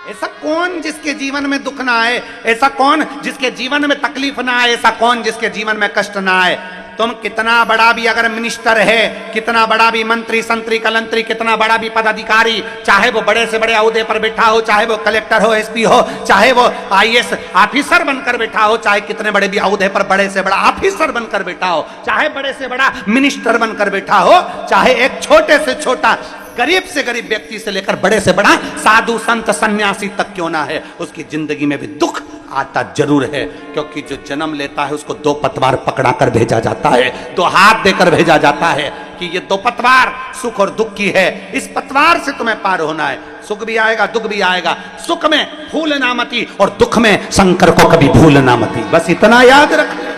ऐसा कौन जिसके जीवन में दुख ना आए? ऐसा कौन जिसके जीवन में तकलीफ ना आए? ऐसा कौन जिसके जीवन में कष्ट ना आए? तुम कितना बड़ा भी अगर मिनिस्टर है, कितना बड़ा भी मंत्री, संतरी, कलंतरी, कितना बड़ा भी पदाधिकारी, चाहे वो बड़े से बड़े ओहदे पर बैठा हो, चाहे वो कलेक्टर हो, एसपी हो, चाहे वो आईएएस ऑफिसर बनकर बैठा हो, चाहे कितने बड़े भी ओहदे पर बड़े से बड़ा ऑफिसर बनकर बैठा हो, चाहे बड़े से बड़ा मिनिस्टर बनकर बैठा हो, चाहे एक छोटे से छोटा गरीब से गरीब व्यक्ति से लेकर बड़े से बड़ा साधु संत सन्यासी तक क्यों ना है, उसकी जिंदगी में भी दुख आता जरूर है। क्योंकि जो जन्म लेता है उसको दो पतवार पकड़ा कर भेजा जाता है, दो हाथ देकर भेजा जाता है कि ये दो पतवार सुख और दुख की है, इस पतवार से तुम्हें पार होना है। सुख भी आएगा, दुख भी आएगा, सुख में भूलना मती और दुख में शंकर को कभी भूलना मती, बस इतना याद रख ले।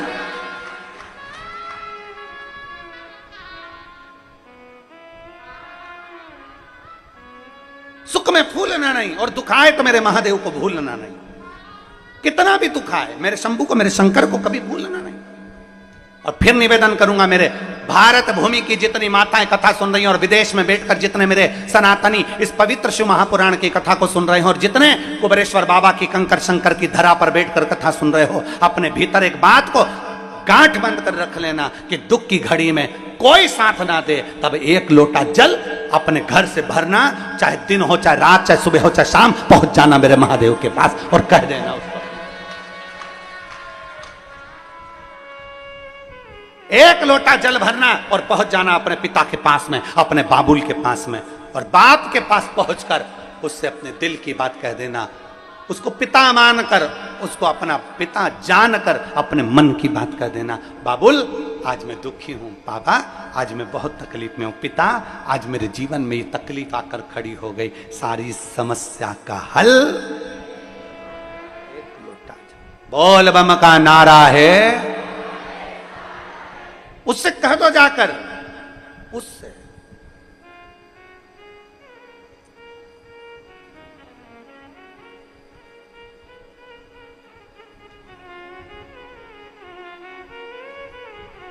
सुख में भूलना नहीं और दुख आए तो मेरे महादेव को भूलना नहीं। कितना भी दुख आए, मेरे शंभू को, मेरे शंकर को कभी भूलना नहीं। और फिर निवेदन करूंगा, मेरे भारत भूमि की जितनी माताएं कथा सुन रही हैं और विदेश में बैठकर जितने मेरे सनातनी इस पवित्र शिव महापुराण की कथा को सुन रहे हो और जितने कुबेरेश्वर बाबा की कंकर शंकर की धरा पर बैठकर कथा सुन रहे हो, अपने भीतर एक बात को गांठ बंद कर रख लेना कि दुख की घड़ी में कोई साथ ना दे, तब एक लोटा जल अपने घर से भरना, चाहे दिन हो चाहे रात चाहे सुबह हो चाहे शाम, पहुंच जाना मेरे महादेव के पास और कह देना उसको। एक लोटा जल भरना और पहुंच जाना अपने पिता के पास में, अपने बाबुल के पास में, और बाप के पास पहुंचकर उससे अपने दिल की बात कह देना, उसको पिता मानकर, उसको अपना पिता जानकर अपने मन की बात कह देना। बाबुल आज मैं दुखी हूं, बाबा आज मैं बहुत तकलीफ में हूं, पिता आज मेरे जीवन में ये तकलीफ आकर खड़ी हो गई, सारी समस्या का हल एक लोटा बोल बम का नारा है, उससे कह दो जाकर, उससे।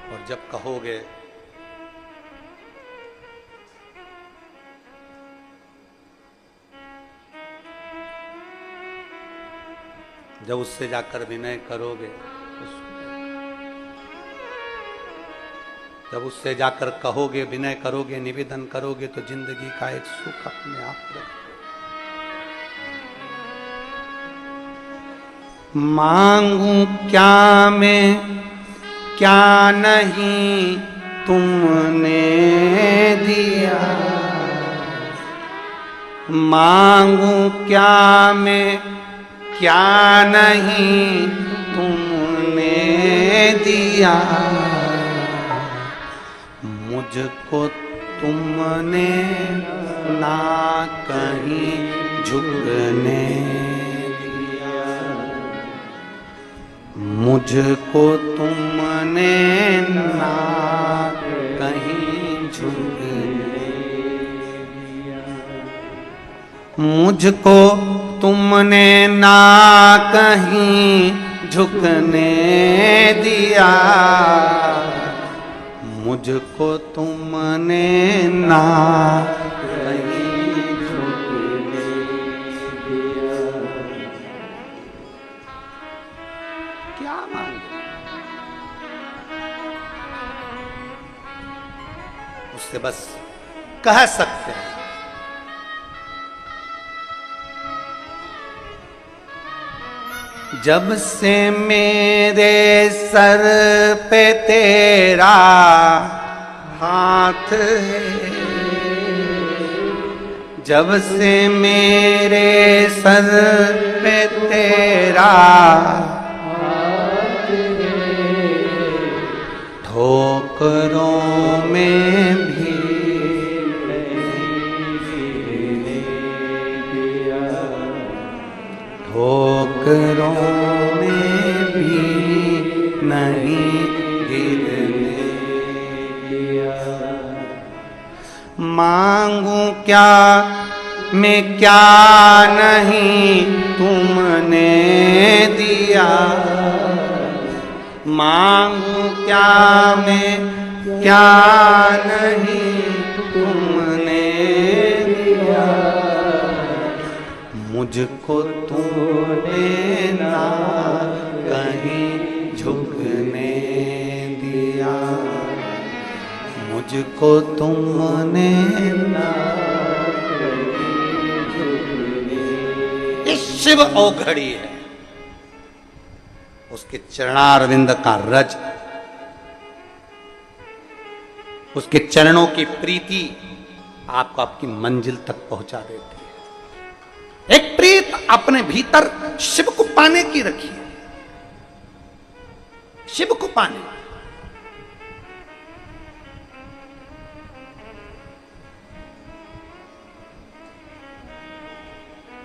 और जब कहोगे जब उससे जाकर विनय करोगे, जब उससे जाकर कहोगे, विनय करोगे, निवेदन करोगे, तो जिंदगी का एक सुख अपने आप रहे। मांगू क्या मैं क्या नहीं तुमने दिया, मांगू क्या मैं क्या नहीं तुमने दिया, मुझको तुमने ना कहीं झुकने दिया, मुझको तुमने ना कहीं झुकने दिया, मुझको तुमने ना कहीं झुकने दिया, मुझको तुमने ना कहीं झुकने दिया। क्या मांगे? उससे बस कह सकते हैं, जब से मेरे सर पे तेरा हाथ है, जब से मेरे सर पे तेरा हाथ है, ठोकरों में भी ठोकरों में भी नहीं गिरने दिया, मांगू क्या मैं क्या नहीं तुमने दिया, मांगू क्या मैं क्या नहीं तुमने दिया, मुझको तुमने ना कहीं झुकने दिया, मुझको तुमने ना कहीं झुकने। ये शिव औघड़ी है, उसके चरणारविंद का रज, उसके चरणों की प्रीति आपको आपकी मंजिल तक पहुंचा देती है। एक प्रीत अपने भीतर शिव को पाने की रखी है, शिव को पाने।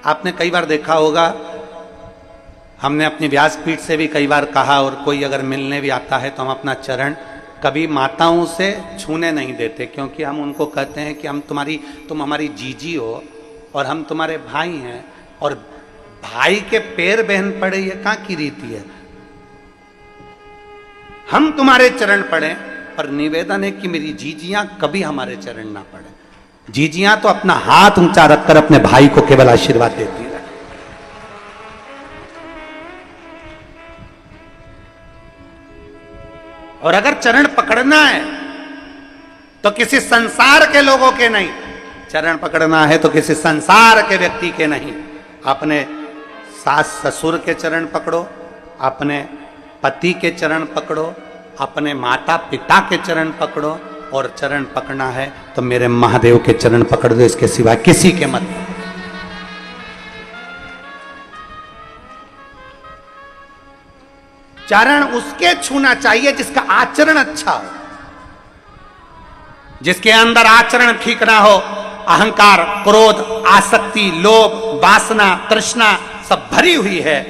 आपने कई बार देखा होगा, हमने अपनी व्यासपीठ से भी कई बार कहा, और कोई अगर मिलने भी आता है तो हम अपना चरण कभी माताओं से छूने नहीं देते, क्योंकि हम उनको कहते हैं कि तुम हमारी जीजी हो और हम तुम्हारे भाई हैं, और भाई के पैर बहन पड़े ये कहां की रीति है। हम तुम्हारे चरण पड़े पर निवेदन है कि मेरी जीजियां कभी हमारे चरण ना पड़े। जीजियां तो अपना हाथ ऊंचा रखकर अपने भाई को केवल आशीर्वाद देती रहे। और अगर चरण पकड़ना है तो किसी संसार के लोगों के नहीं, चरण पकड़ना है तो किसी संसार के व्यक्ति के नहीं। अपने सास ससुर के चरण पकड़ो, अपने पति के चरण पकड़ो, अपने माता पिता के चरण पकड़ो, और चरण पकड़ना है तो मेरे महादेव के चरण पकड़ दो, इसके सिवा किसी के मत। चरण उसके छूना चाहिए जिसका आचरण अच्छा हो, जिसके अंदर आचरण ठीक ना हो, अहंकार, क्रोध, आसक्ति, लोभ, वासना, तृष्णा सब भरी हुई है,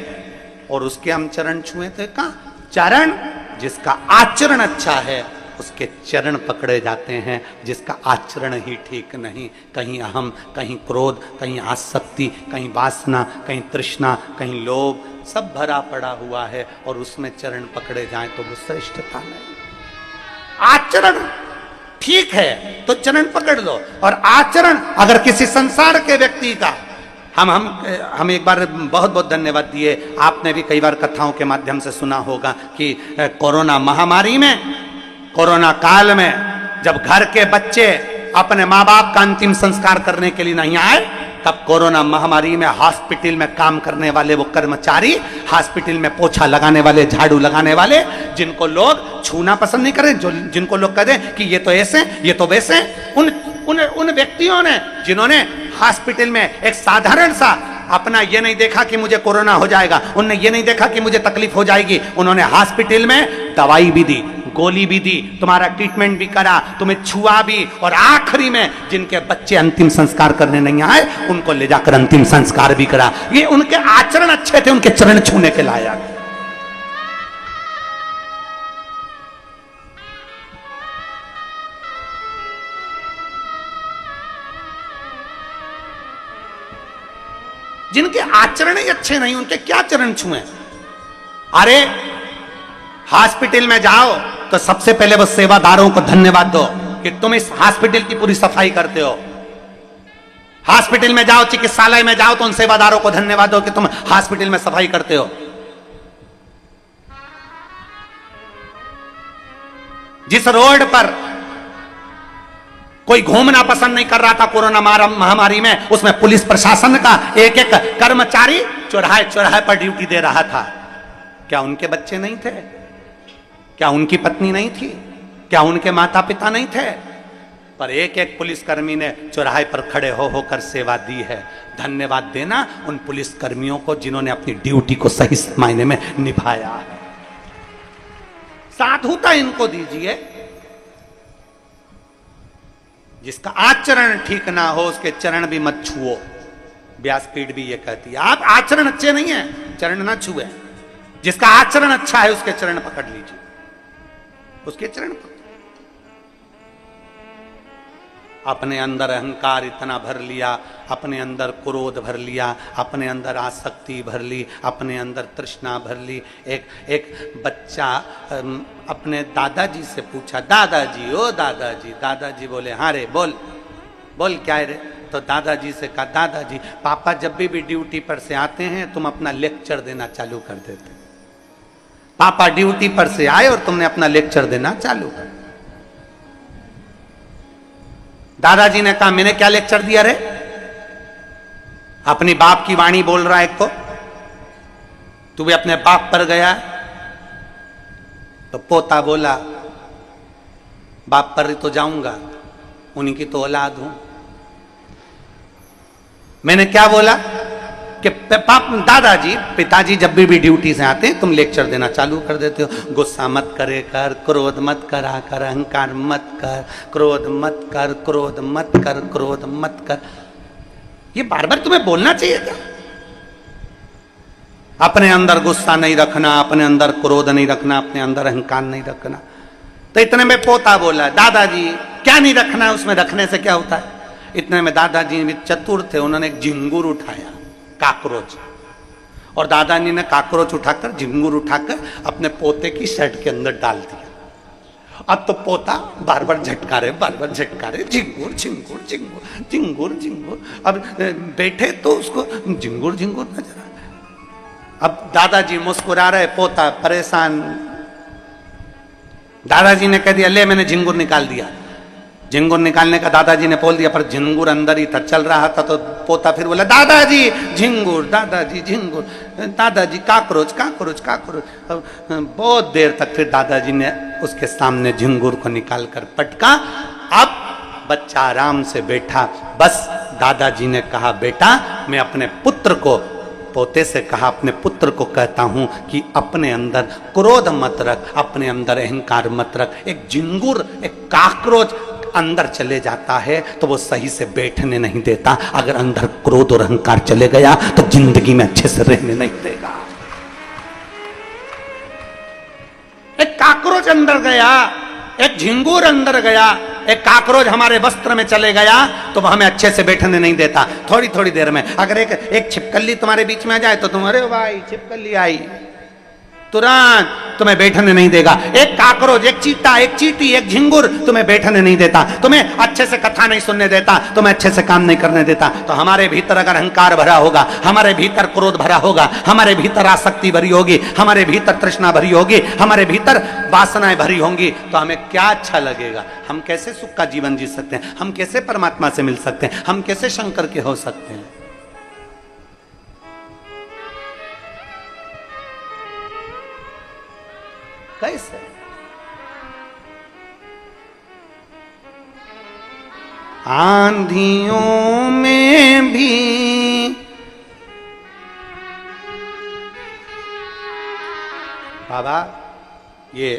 और उसके हम चरण छुए थे। कहां चरण? जिसका आचरण अच्छा है उसके चरण पकड़े जाते हैं, जिसका आचरण ही ठीक नहीं, कहीं अहम, कहीं क्रोध, कहीं आसक्ति, कहीं वासना, कहीं तृष्णा, कहीं लोभ, सब भरा पड़ा हुआ है, और उसमें चरण पकड़े जाएं तो वो श्रेष्ठता नहीं। आचरण ठीक है तो चरण पकड़ लो, और आचरण अगर किसी संसार के व्यक्ति का, हम एक बार बहुत बहुत धन्यवाद दिए। आपने भी कई बार कथाओं के माध्यम से सुना होगा कि कोरोना महामारी में, कोरोना काल में जब घर के बच्चे अपने माँ बाप का अंतिम संस्कार करने के लिए नहीं आए, तब कोरोना महामारी में हॉस्पिटल में काम करने वाले वो कर्मचारी, हॉस्पिटल में पोछा लगाने वाले, झाड़ू लगाने वाले, जिनको लोग छूना पसंद नहीं करें, जिनको लोग कहें कि ये तो ऐसे, ये तो वैसे, उन व्यक्तियों ने, जिन्होंने हॉस्पिटल में एक साधारण सा अपना ये नहीं देखा कि मुझे कोरोना हो जाएगा, उन्होंने ये नहीं देखा कि मुझे तकलीफ हो जाएगी, उन्होंने हॉस्पिटल में दवाई भी दी, गोली भी दी, तुम्हारा ट्रीटमेंट भी करा, तुम्हें छुआ भी, और आखिरी में जिनके बच्चे अंतिम संस्कार करने नहीं आए उनको ले जाकर अंतिम संस्कार भी करा। ये उनके आचरण अच्छे थे, उनके चरण छूने के लायक। जिनके आचरण ही अच्छे नहीं उनके क्या चरण छुए? अरे हॉस्पिटल में जाओ तो सबसे पहले वो सेवादारों को धन्यवाद दो कि तुम इस हॉस्पिटल की पूरी सफाई करते हो। हॉस्पिटल में जाओ, चिकित्सालय में जाओ तो उन सेवादारों को धन्यवाद दो कि तुम हॉस्पिटल में सफाई करते हो। जिस रोड पर कोई घूमना पसंद नहीं कर रहा था कोरोना महामारी में, उसमें पुलिस प्रशासन का एक एक कर्मचारी चौराहे चौराहे पर ड्यूटी दे रहा था। क्या उनके बच्चे नहीं थे? क्या उनकी पत्नी नहीं थी? क्या उनके माता पिता नहीं थे? पर एक एक पुलिसकर्मी ने चौराहे पर खड़े हो होकर सेवा दी है। धन्यवाद देना उन पुलिसकर्मियों को जिन्होंने अपनी ड्यूटी को सही मायने में निभाया है। साधुता इनको दीजिए। जिसका आचरण ठीक ना हो उसके चरण भी मत छुओ। व्यासपीठ भी ये कहती है, आप आचरण अच्छे नहीं है चरण ना छुए। जिसका आचरण अच्छा है उसके चरण पकड़ लीजिए, उसके चरण पकड़। अपने अंदर अहंकार इतना भर लिया, अपने अंदर क्रोध भर लिया, अपने अंदर आसक्ति भर ली, अपने अंदर तृष्णा भर ली। एक बच्चा अपने दादाजी से पूछा, दादाजी ओ दादाजी। दादाजी बोले, हाँ रे बोल बोल क्या है रे? तो दादाजी से कहा, दादाजी पापा जब भी ड्यूटी पर से आते हैं तुम अपना लेक्चर देना चालू कर देते। पापा ड्यूटी पर से आए और तुमने अपना लेक्चर देना चालू कर। दादाजी ने कहा, मैंने क्या लेक्चर दिया रे? अपनी बाप की वाणी बोल रहा है एक तू भी अपने बाप पर गया। तो पोता बोला, बाप पर तो जाऊंगा, उन्हीं की तो औलाद हूं। मैंने क्या बोला कि दादाजी पिताजी जब भी ड्यूटी से आते हैं तुम लेक्चर देना चालू कर देते हो। गुस्सा मत करे कर, क्रोध मत करा कर, अहंकार मत कर, क्रोध मत कर, क्रोध मत कर, क्रोध मत कर। ये बार बार तुम्हें बोलना चाहिए क्या? अपने अंदर गुस्सा नहीं रखना, अपने अंदर क्रोध नहीं रखना, अपने अंदर अहंकार नहीं रखना। तो इतने में पोता बोला, दादाजी क्या नहीं रखना है, उसमें रखने से क्या होता है? इतने में दादाजी भी चतुर थे, उन्होंने एक झिंगुर उठाया, काकरोच, और दादाजी ने काकरोच उठाकर, झिंगुर उठाकर अपने पोते की शर्ट के अंदर डाल दिया अब तो पोता बार बार झटका रहे, झिंगुर झिंगुर झिंगुर झिंगुर झिंगुर। अब बैठे तो उसको झिंगुर झिंगुर नजर आ रहा। अब दादाजी मुस्कुरा रहे, पोता परेशान। दादाजी ने कह दिया, ले मैंने झिंगुर निकाल दिया। झिंगुर निकालने का दादाजी ने बोल दिया, पर झिंगुर अंदर ही था, चल रहा था। तो पोता फिर बोला, दादाजी झिंगुर, दादाजी झिंगुर, दादाजी काकरोच काकरोच काकरोच। बहुत देर तक फिर दादाजी ने उसके सामने झिंगुर को निकाल कर पटका। अब बच्चा आराम से बैठा। बस दादाजी ने कहा, बेटा मैं अपने पुत्र को, पोते से कहा, अपने पुत्र को कहता हूं कि अपने अंदर क्रोध मत रख, अपने अंदर अहंकार मत रख। एक झिंगुर, एक काकरोच अंदर चले जाता है तो वो सही से बैठने नहीं देता। अगर अंदर क्रोध और अहंकार चले गया तो जिंदगी में अच्छे से रहने नहीं देगा। एक काकरोच अंदर गया, एक झिंगुर अंदर गया, एक काकरोच हमारे वस्त्र में चले गया तो वह हमें अच्छे से बैठने नहीं देता। थोड़ी थोड़ी देर में अगर एक छिपकली तुम्हारे बीच में आ जाए तो तुम, अरे भाई छिपकली आई, तुरंत तुम्हें बैठने नहीं देगा। एक काकरोच, एक चीटा, एक चींटी, एक झिंगुर तुम्हें बैठने नहीं देता, तुम्हें अच्छे से कथा नहीं सुनने देता, तुम्हें अच्छे से काम नहीं करने देता। तो हमारे भीतर अगर अहंकार भरा होगा, हमारे भीतर क्रोध भरा होगा, हमारे भीतर आसक्ति भरी होगी, हमारे भीतर तृष्णा भरी होगी, हमारे भीतर वासनाएं भरी होंगी, तो हमें क्या अच्छा लगेगा? हम कैसे सुख का जीवन जी सकते हैं? हम कैसे परमात्मा से मिल सकते हैं? हम कैसे शंकर के हो सकते हैं? कैसे? आंधियों में भी बाबा, ये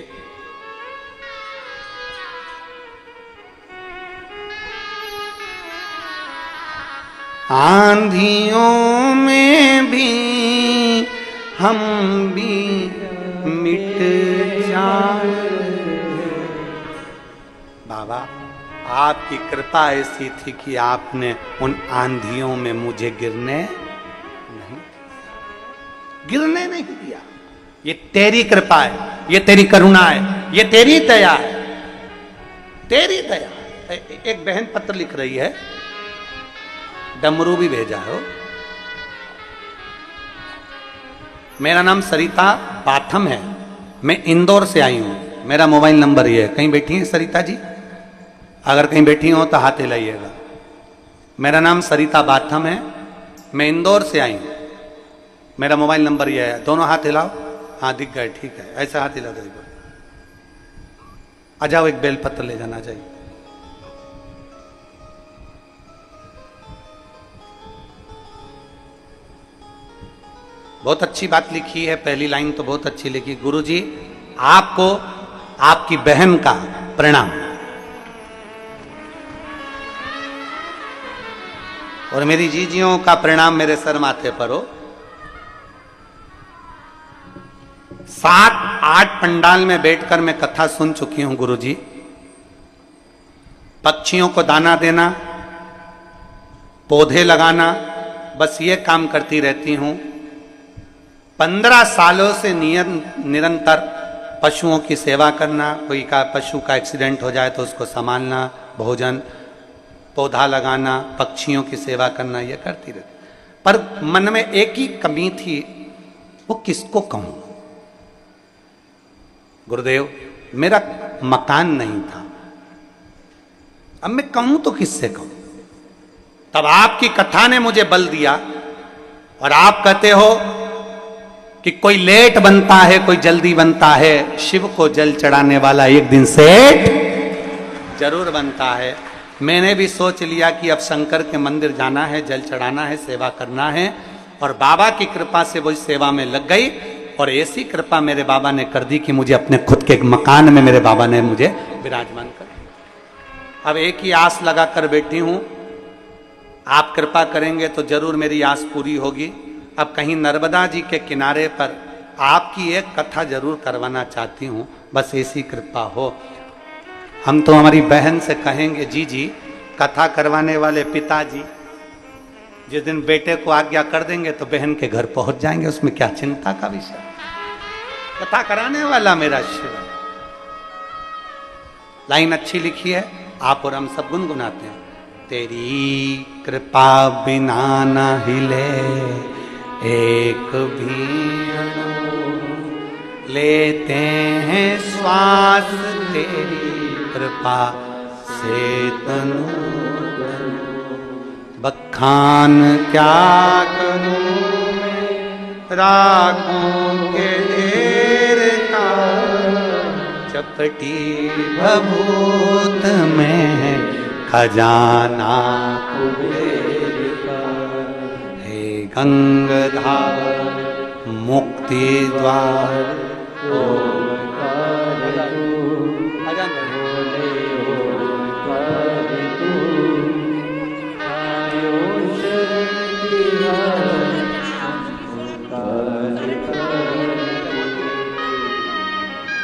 आंधियों में भी हम भी मिट जाए। बाबा, आपकी कृपा ऐसी थी कि आपने उन आंधियों में मुझे गिरने नहीं दिया। ये तेरी कृपा है, ये तेरी करुणा है, ये तेरी दया है, तेरी दया। एक बहन पत्र लिख रही है, डमरू भी भेजा हो। मेरा नाम सरिता बाथम है, मैं इंदौर से आई हूं, मेरा मोबाइल नंबर ये है। कहीं बैठी हैं सरिता जी? अगर कहीं बैठी हो तो हाथ हिलाइएगा। मेरा नाम सरिता बाथम है, मैं इंदौर से आई हूं, मेरा मोबाइल नंबर ये है। दोनों हाथ हिलाओ। हाँ दिख गए, ठीक है, ऐसा हाथ हिला दो। आ जाओ, एक बेलपत्र ले जाना चाहिए। बहुत अच्छी बात लिखी है, पहली लाइन तो बहुत अच्छी लिखी। गुरुजी, आपको आपकी बहन का प्रणाम, और मेरी जीजियों का प्रणाम मेरे सर माथे पर हो। 7-8 पंडाल में बैठकर मैं कथा सुन चुकी हूं गुरुजी। पक्षियों को दाना देना, पौधे लगाना, बस ये काम करती रहती हूं। 15 सालों से निरंतर पशुओं की सेवा करना, कोई का पशु का एक्सीडेंट हो जाए तो उसको संभालना, भोजन, पौधा लगाना, पक्षियों की सेवा करना, यह करती रहती। पर मन में एक ही कमी थी, वो किसको कहूं? गुरुदेव, मेरा मकान नहीं था, अब मैं कहूं तो किससे कहूं? तब आपकी कथा ने मुझे बल दिया, और आप कहते हो कि कोई लेट बनता है, कोई जल्दी बनता है, शिव को जल चढ़ाने वाला एक दिन सेठ जरूर बनता है। मैंने भी सोच लिया कि अब शंकर के मंदिर जाना है, जल चढ़ाना है, सेवा करना है, और बाबा की कृपा से वही सेवा में लग गई। और ऐसी कृपा मेरे बाबा ने कर दी कि मुझे अपने खुद के एक मकान में मेरे बाबा ने मुझे विराजमान कर। अब एक ही आस लगा कर बैठी हूं, आप कृपा करेंगे तो जरूर मेरी आस पूरी होगी। अब कहीं नर्मदा जी के किनारे पर आपकी एक कथा जरूर करवाना चाहती हूं, बस ऐसी कृपा हो। हम तो हमारी बहन से कहेंगे, जी जी कथा करवाने वाले पिताजी जिस दिन बेटे को आज्ञा कर देंगे तो बहन के घर पहुंच जाएंगे, उसमें क्या चिंता का विषय। कथा कराने वाला मेरा शिव। लाइन अच्छी लिखी है, आप और हम सब गुनगुनाते हैं। तेरी कृपा बिना न हिले एक भी अणु, लेते हैं श्वास तेरी कृपा से तनु। बखान क्या करूं राखों के ढेर का, चपटी भभूत में खजाना कुबेर का। हे गंगाधार मुक्ति द्वार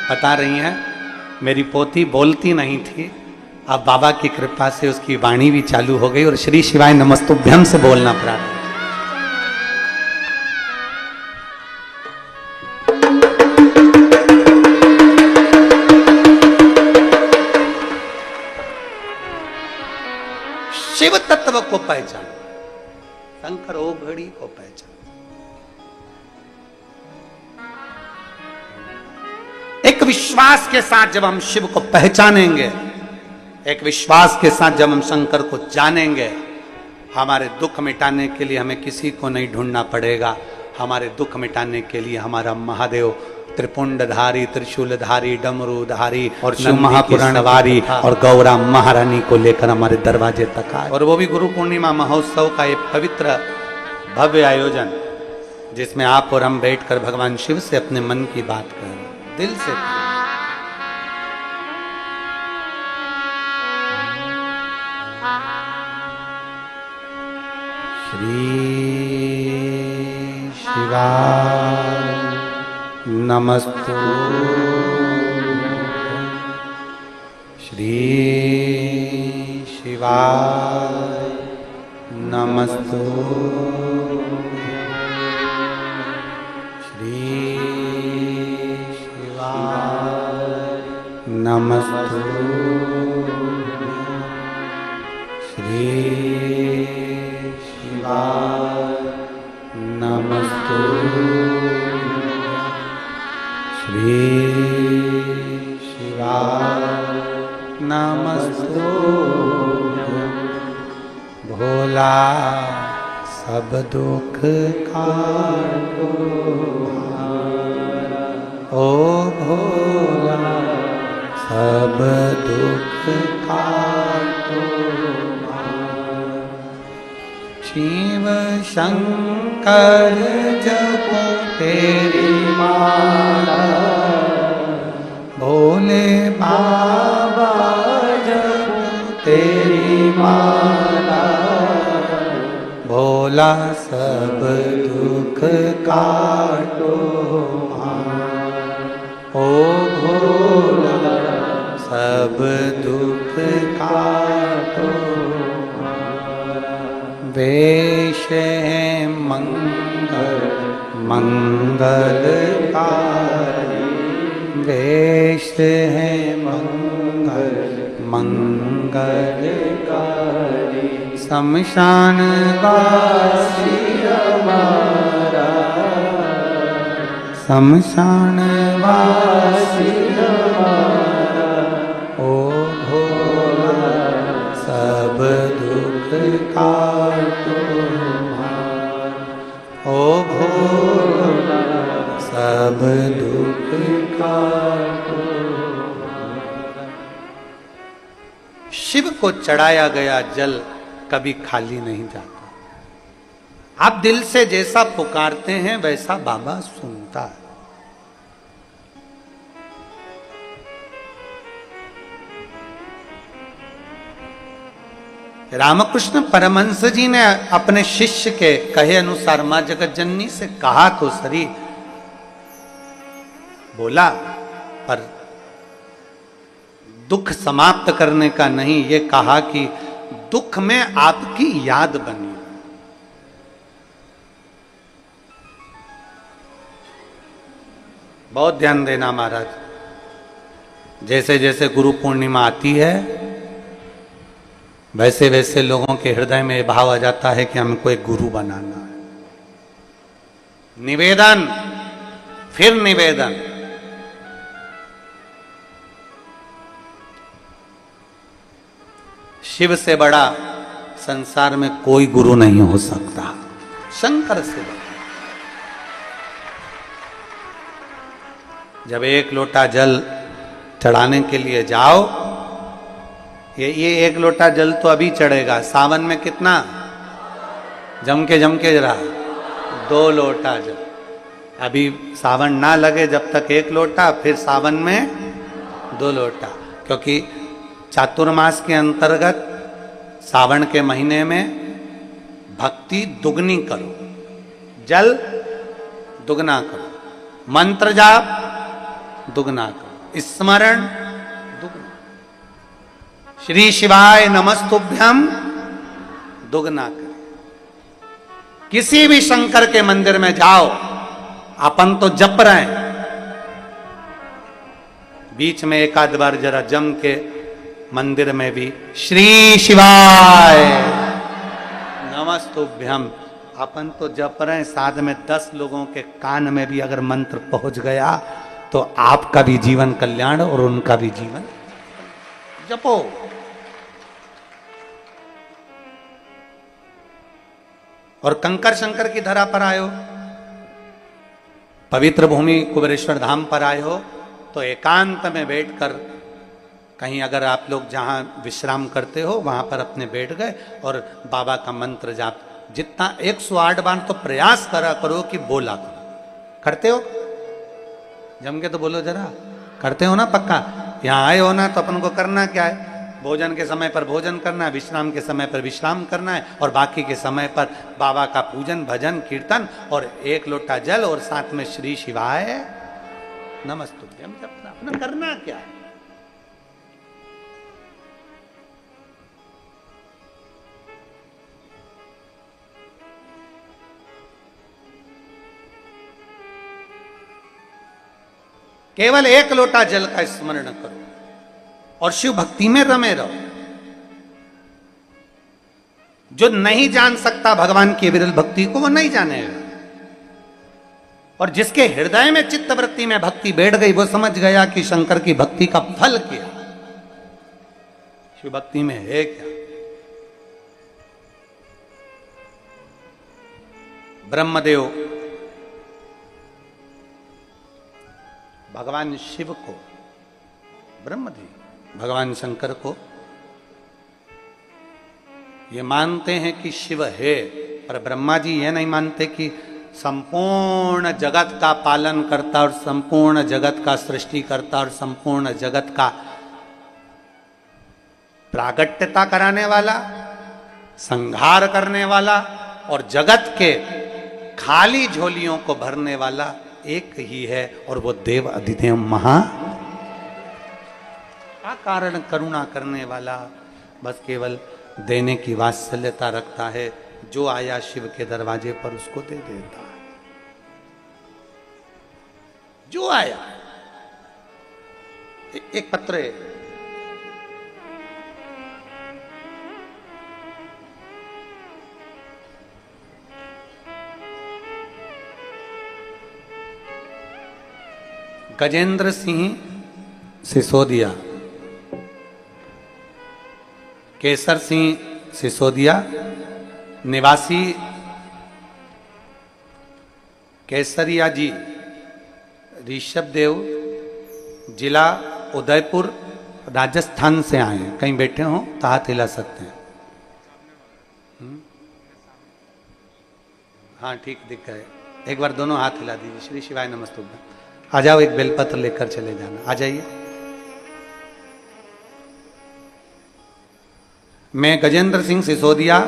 बता रही हैं, मेरी पोती बोलती नहीं थी, अब बाबा की कृपा से उसकी वाणी भी चालू हो गई और श्री शिवाय नमस्तुभ्यम से बोलना प्रारंभ। शिव तत्व को पहचान, शंकर ओघड़ी को पहचान। एक विश्वास के साथ जब हम शिव को पहचानेंगे, एक विश्वास के साथ जब हम शंकर को जानेंगे, हमारे दुख मिटाने के लिए हमें किसी को नहीं ढूंढना पड़ेगा। हमारे दुख मिटाने के लिए हमारा महादेव त्रिपुंडधारी, त्रिशूलधारी, डमरूधारी और शिव महापुराणवारी और गौरा महारानी को लेकर हमारे दरवाजे तक आए। और वो भी गुरु पूर्णिमा महोत्सव का एक पवित्र भव्य आयोजन, जिसमें आप और हम बैठकर भगवान शिव से अपने मन की बात करें, दिल से। श्री शिवाय नमस्तु, श्री शिवाय नमस्तु, श्री नमस्तु, श्री शिवाय नमस्तु, श्री शिवाय नमस्तु। भोला सब दुख काटो, ओ भोला सब दुख काटो। शिव शंकर जपो तेरी माला, भोले बाबा जपो तेरी माला। भोला सब दुख काटो, ओ भोला सब दुख काटो। वेश है मंगल मंगलकारी, वेश है मंगल मंगलकारी। शमशान वासी हमारा, शमशान वासी हमारा। ओ भोला सब दुख काटो, ओ भोला सब दुख काटो। शिव को चढ़ाया गया जल कभी खाली नहीं जाता। आप दिल से जैसा पुकारते हैं वैसा बाबा सुनता है। रामकृष्ण परमहंस जी ने अपने शिष्य के कहे अनुसार मां जगत जननी से कहा तो सही, बोला, पर दुख समाप्त करने का नहीं, ये कहा कि दुख में आपकी याद बनी। बहुत ध्यान देना महाराज। जैसे जैसे गुरु पूर्णिमा आती है वैसे वैसे लोगों के हृदय में भाव आ जाता है कि हमको एक गुरु बनाना है। निवेदन, फिर निवेदन। शिव से बड़ा संसार में कोई गुरु नहीं हो सकता, शंकर से बड़ा। जब एक लोटा जल चढ़ाने के लिए जाओ, ये एक लोटा जल तो अभी चढ़ेगा, सावन में कितना जम के रहा 2 लोटा जल। अभी सावन ना लगे जब तक 1 लोटा, फिर सावन में 2 लोटा, क्योंकि चातुर्मास के अंतर्गत सावन के महीने में भक्ति दुगनी करो, जल दुगना करो, मंत्र जाप दुगना करो, स्मरण दुगना, श्री शिवाय नमस्तुभ्यम दुगना करो। किसी भी शंकर के मंदिर में जाओ, अपन तो जप रहे हैं, बीच में एक आध बार जरा जम के मंदिर में भी श्री शिवाय नमस्तुभ्यम, अपन तो जप रहे हैं, साथ में 10 लोगों के कान में भी अगर मंत्र पहुंच गया तो आपका भी जीवन कल्याण और उनका भी जीवन। जपो। और कंकर शंकर की धरा पर आए हो, पवित्र भूमि कुबेरेश्वर धाम पर आए हो, तो एकांत में बैठकर कहीं अगर आप लोग जहां विश्राम करते हो वहां पर अपने बैठ गए और बाबा का मंत्र जाप जितना 108 बार तो प्रयास करा करो कि बोला करो। करते हो? जम के तो बोलो जरा, करते हो ना पक्का? यहाँ आए हो ना तो अपन को करना क्या है? भोजन के समय पर भोजन करना है, विश्राम के समय पर विश्राम करना है, और बाकी के समय पर बाबा का पूजन भजन कीर्तन और 1 लोटा जल और साथ में श्री शिवाय नमस्तुभ्यम जपना। अपना करना क्या है? केवल 1 लोटा जल का स्मरण करो और शिव भक्ति में रमे रहो। जो नहीं जान सकता भगवान की विरल भक्ति को, वो नहीं जानेगा, और जिसके हृदय में चित्त वृत्ति में भक्ति बैठ गई वो समझ गया कि शंकर की भक्ति का फल क्या, शिव भक्ति में है क्या। ब्रह्मदेव भगवान शिव को, ब्रह्मदेव भगवान शंकर को ये मानते हैं कि शिव है, पर ब्रह्मा जी ये नहीं मानते कि संपूर्ण जगत का पालन करता और संपूर्ण जगत का सृष्टि करता और संपूर्ण जगत का प्रागट्यता कराने वाला, संहार करने वाला और जगत के खाली झोलियों को भरने वाला एक ही है, और वो देव अधिदेव महा कारण करुणा करने वाला, बस केवल देने की वात्सल्यता रखता है। जो आया शिव के दरवाजे पर उसको दे देता है, जो आया। एक पत्र है, गजेंद्र सिंह सिसोदिया, केसर सिंह सिसोदिया, निवासी केसरिया जी, ऋषभ देव, जिला उदयपुर, राजस्थान से आए हैं। कहीं बैठे हो तो हाथ हिला सकते हैं। हाँ ठीक दिख गए, एक बार दोनों हाथ हिला दीजिए। श्री शिवाय नमस्तुभ्यम। आ जाओ, एक बेलपत्र लेकर चले जाना। आ जाइए। मैं गजेंद्र सिंह सिसोदिया,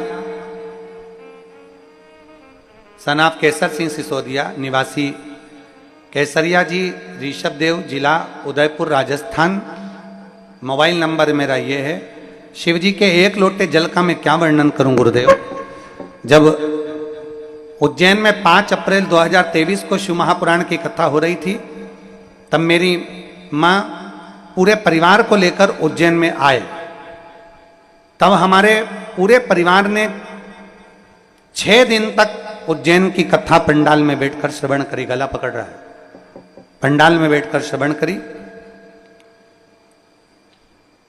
सन ऑफ केसर सिंह सिसोदिया, निवासी केसरिया जी, ऋषभ देव, जिला उदयपुर, राजस्थान। मोबाइल नंबर मेरा ये है। शिव जी के 1 लोटे जल का मैं क्या वर्णन करूं गुरुदेव। जब उज्जैन में 5 अप्रैल 2023 को शिव महापुराण की कथा हो रही थी, तब मेरी माँ पूरे परिवार को लेकर उज्जैन में आए, तब हमारे पूरे परिवार ने 6 दिन तक उज्जैन की कथा पंडाल में बैठकर श्रवण करी। गला पकड़ रहा है, पंडाल में बैठकर श्रवण करी।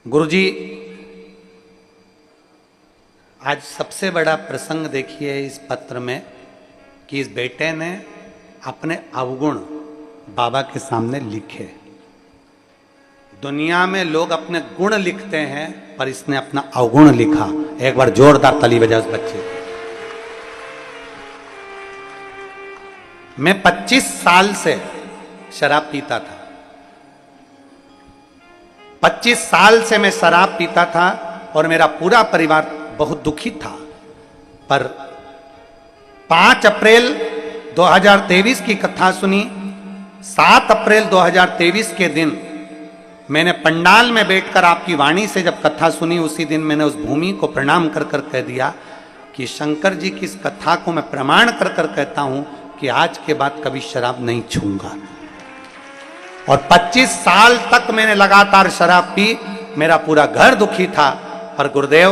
गुरुजी, आज सबसे बड़ा प्रसंग देखिए इस पत्र में कि इस बेटे ने अपने अवगुण बाबा के सामने लिखे। दुनिया में लोग अपने गुण लिखते हैं, पर इसने अपना अवगुण लिखा। एक बार जोरदार ताली बजा उस बच्चे को। मैं 25 साल से शराब पीता था। 25 साल से मैं शराब पीता था और मेरा पूरा परिवार बहुत दुखी था। पर 5 अप्रैल 2023 की कथा सुनी। 7 अप्रैल 2023 के दिन मैंने पंडाल में बैठकर आपकी वाणी से जब कथा सुनी, उसी दिन मैंने उस भूमि को प्रणाम कर कर कह दिया कि शंकर जी की इस कथा को मैं प्रमाण कर कर कहता हूं कि आज के बाद कभी शराब नहीं छूंगा। और 25 साल तक मैंने लगातार शराब पी, मेरा पूरा घर दुखी था। पर गुरुदेव,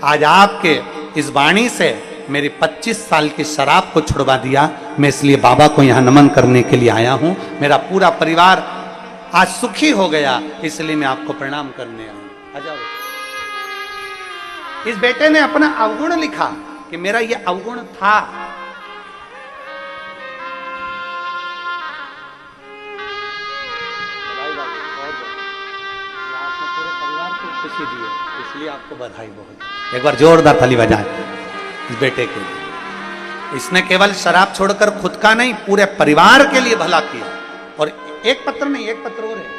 आज आपके इस वाणी से मेरी 25 साल की शराब को छुड़वा दिया। मैं इसलिए बाबा को यहां नमन करने के लिए आया हूं। मेरा पूरा परिवार आज सुखी हो गया, इसलिए मैं आपको प्रणाम करने आया हूं। आ जाओ। इस बेटे ने अपना अवगुण लिखा कि मेरा यह अवगुण था। खुशी दी है, इसलिए आपको बधाई बहुत। एक बार जोरदार ताली बजाएं इस बेटे के लिए। इसने केवल शराब छोड़कर खुद का नहीं, पूरे परिवार के लिए भला किया। और एक पत्र नहीं, एक पत्र और है।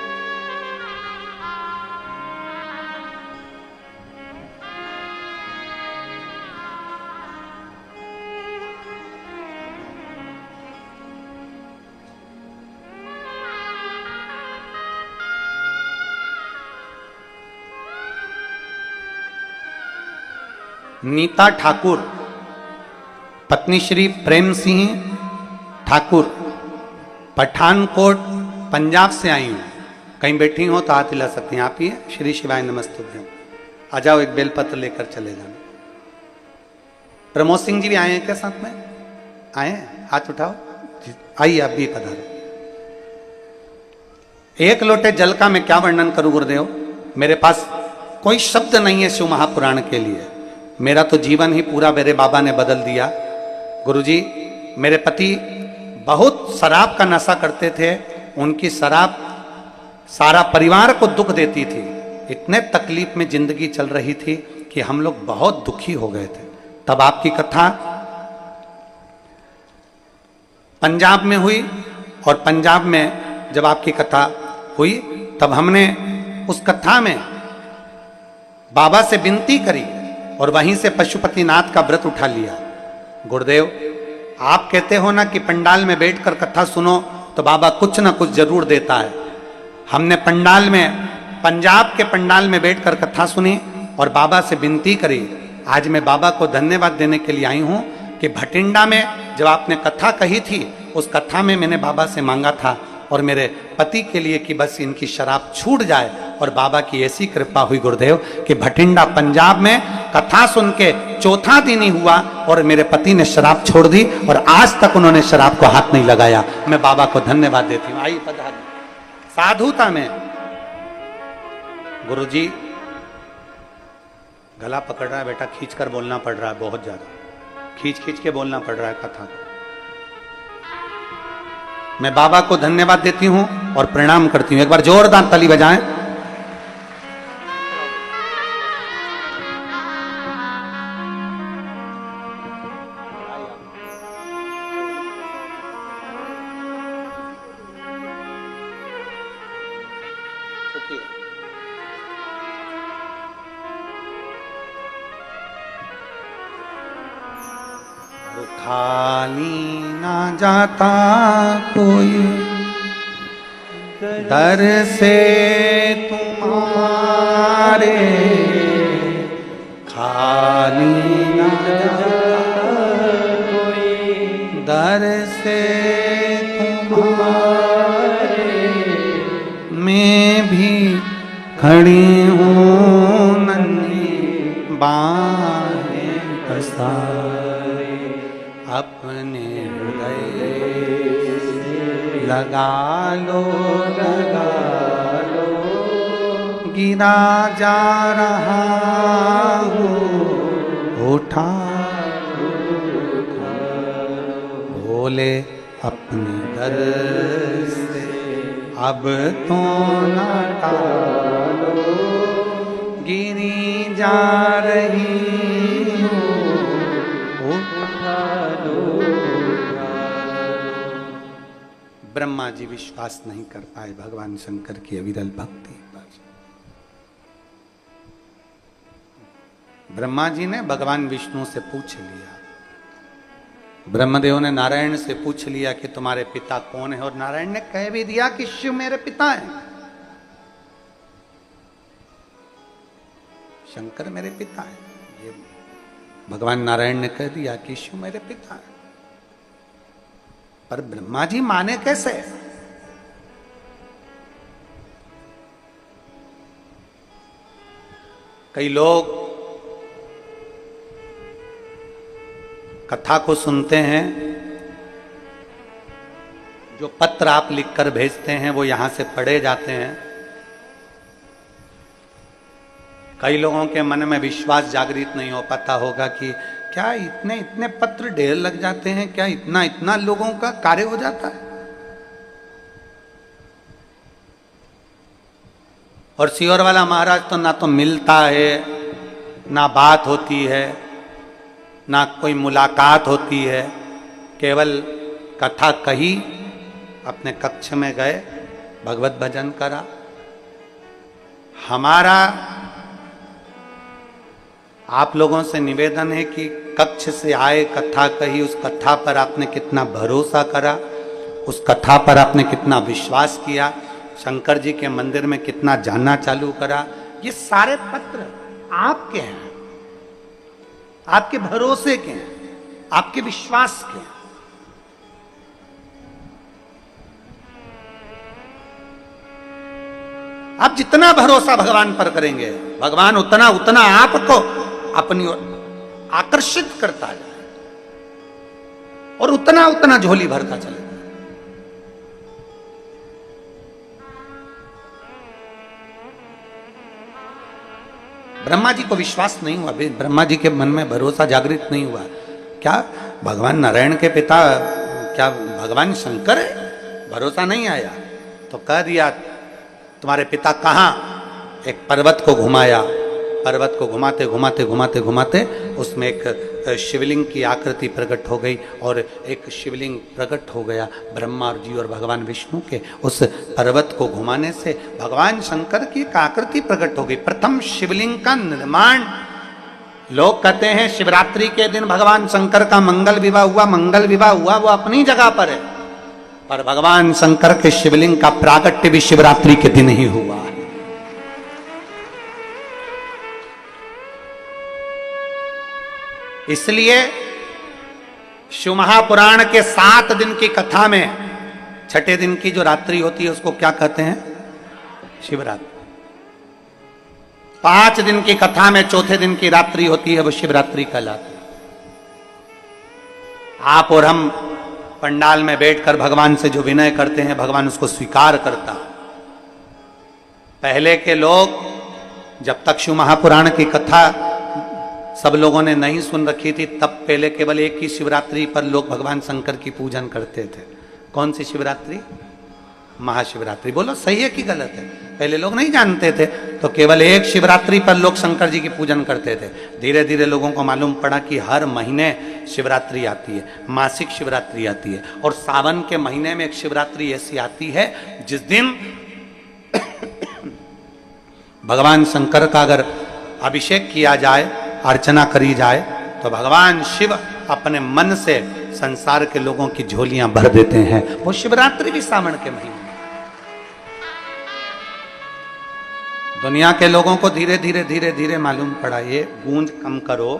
नीता ठाकुर, पत्नी श्री प्रेम सिंह ठाकुर, पठानकोट पंजाब से आई हूं। कहीं बैठी हो तो हाथ हिला सकती हैं। आप ही हैं? श्री शिवाय नमस्तुभ्यम। आ जाओ, एक बेलपत्र लेकर चले जाना। प्रमोद सिंह जी भी आए हैं क्या साथ में? आए हैं? हाथ उठाओ। आइए, आप भी पधारो। एक लोटे जल का मैं क्या वर्णन करूं गुरुदेव, मेरे पास कोई शब्द नहीं है शिव महापुराण के लिए। मेरा तो जीवन ही पूरा मेरे बाबा ने बदल दिया। गुरुजी, मेरे पति बहुत शराब का नशा करते थे। उनकी शराब सारा परिवार को दुख देती थी। इतने तकलीफ में जिंदगी चल रही थी कि हम लोग बहुत दुखी हो गए थे। तब आपकी कथा पंजाब में हुई, और पंजाब में जब आपकी कथा हुई तब हमने उस कथा में बाबा से विनती करी और वहीं से पशुपतिनाथ का व्रत उठा लिया। गुरुदेव, आप कहते हो ना कि पंडाल में बैठकर कथा सुनो तो बाबा कुछ ना कुछ जरूर देता है। हमने पंडाल में, पंजाब के पंडाल में बैठकर कथा सुनी और बाबा से विनती करी। आज मैं बाबा को धन्यवाद देने के लिए आई हूं कि भटिंडा में जब आपने कथा कही थी, उस कथा में मैंने बाबा से मांगा था और मेरे पति के लिए कि बस इनकी शराब छूट जाए। और बाबा की ऐसी कृपा हुई गुरुदेव कि भटिंडा पंजाब में कथा सुन के चौथा दिन ही हुआ और मेरे पति ने शराब छोड़ दी और आज तक उन्होंने शराब को हाथ नहीं लगाया। मैं बाबा को धन्यवाद देती हूँ। आइए पधारिए। साधुता में गुरुजी, गला पकड़ रहा है बेटा, खींच कर बोलना पड़ रहा है, बहुत ज्यादा खींच खींच के बोलना पड़ रहा है कथा को। मैं बाबा को धन्यवाद देती हूं और प्रणाम करती हूं। एक बार जोरदार ताली बजाएं। खाली ना जाता कोई दर से तुम्हारे, खाली ना जाता कोई दर से तुम्हारे, मैं भी खड़ी हूँ नन्ही बाहें पसारे, अपने हृदय से लगा लो, गिरा जा रहा हूँ उठा बोले अपने दर से अब तो न टालो, गिरी जा रही हूँ उठा लो। ब्रह्मा जी विश्वास नहीं कर पाए भगवान शंकर की अविरल भक्ति। ब्रह्मा जी ने भगवान विष्णु से पूछ लिया, ब्रह्मदेव ने नारायण से पूछ लिया कि तुम्हारे पिता कौन है, और नारायण ने कह भी दिया कि शिव मेरे पिता हैं, शंकर मेरे पिता हैं। ये भगवान नारायण ने कह दिया कि शिव मेरे पिता हैं, पर ब्रह्मा जी माने कैसे? कई लोग कथा को सुनते हैं, जो पत्र आप लिखकर भेजते हैं वो यहां से पढ़े जाते हैं। कई लोगों के मन में विश्वास जागृत नहीं हो पाता होगा कि क्या इतने इतने पत्र ढेर लग जाते हैं, क्या इतना इतना लोगों का कार्य हो जाता है। और सियोर वाला महाराज तो ना तो मिलता है, ना बात होती है, ना कोई मुलाकात होती है, केवल कथा कही, अपने कक्ष में गए, भगवत भजन करा। हमारा आप लोगों से निवेदन है कि कक्ष से आए, कथा कही, उस कथा पर आपने कितना भरोसा करा, उस कथा पर आपने कितना विश्वास किया, शंकर जी के मंदिर में कितना जानना चालू करा। ये सारे पत्र आपके हैं, आपके भरोसे के हैं, आपके विश्वास के हैं। आप जितना भरोसा भगवान पर करेंगे, भगवान उतना उतना आपको अपनी ओर आकर्षित करता जाए और उतना उतना झोली भरता चले। ब्रह्मा जी को विश्वास नहीं हुआ, ब्रह्मा जी के मन में भरोसा जागृत नहीं हुआ। क्या भगवान नारायण के पिता क्या भगवान शंकर है? भरोसा नहीं आया तो कह दिया तुम्हारे पिता कहाँ? एक पर्वत को घुमाया, पर्वत को घुमाते घुमाते घुमाते घुमाते उसमें एक शिवलिंग की आकृति प्रकट हो गई, और एक शिवलिंग प्रकट हो गया ब्रह्मा जी और भगवान विष्णु के। उस पर्वत को घुमाने से भगवान शंकर की एक आकृति प्रकट हो गई। प्रथम शिवलिंग का निर्माण, लोग कहते हैं शिवरात्रि के दिन भगवान शंकर का मंगल विवाह हुआ। मंगल विवाह हुआ वो अपनी जगह पर है, पर भगवान शंकर के शिवलिंग का प्रागट्य भी शिवरात्रि के दिन ही हुआ। इसलिए शिव महापुराण के 7 दिन की कथा में छठे दिन की जो रात्रि होती है उसको क्या कहते हैं? शिवरात्रि। 5 दिन की कथा में चौथे दिन की रात्रि होती है, वो शिवरात्रि कहलाती है। आप और हम पंडाल में बैठकर भगवान से जो विनय करते हैं, भगवान उसको स्वीकार करता। पहले के लोग जब तक शिव महापुराण की कथा सब लोगों ने नहीं सुन रखी थी, तब पहले केवल एक ही शिवरात्रि पर लोग भगवान शंकर की पूजन करते थे। कौन सी शिवरात्रि? महाशिवरात्रि। बोलो सही है कि गलत है? पहले लोग नहीं जानते थे तो केवल एक शिवरात्रि पर लोग शंकर जी की पूजन करते थे। धीरे धीरे लोगों को मालूम पड़ा कि हर महीने शिवरात्रि आती है, मासिक शिवरात्रि आती है, और सावन के महीने में एक शिवरात्रि ऐसी आती है जिस दिन भगवान शंकर का अगर अभिषेक किया जाए, अर्चना करी जाए, तो भगवान शिव अपने मन से संसार के लोगों की झोलियां भर देते हैं। वो शिवरात्रि भी सावन के महीने। दुनिया के लोगों को धीरे धीरे धीरे धीरे मालूम पड़ा, ये गूंज कम करो।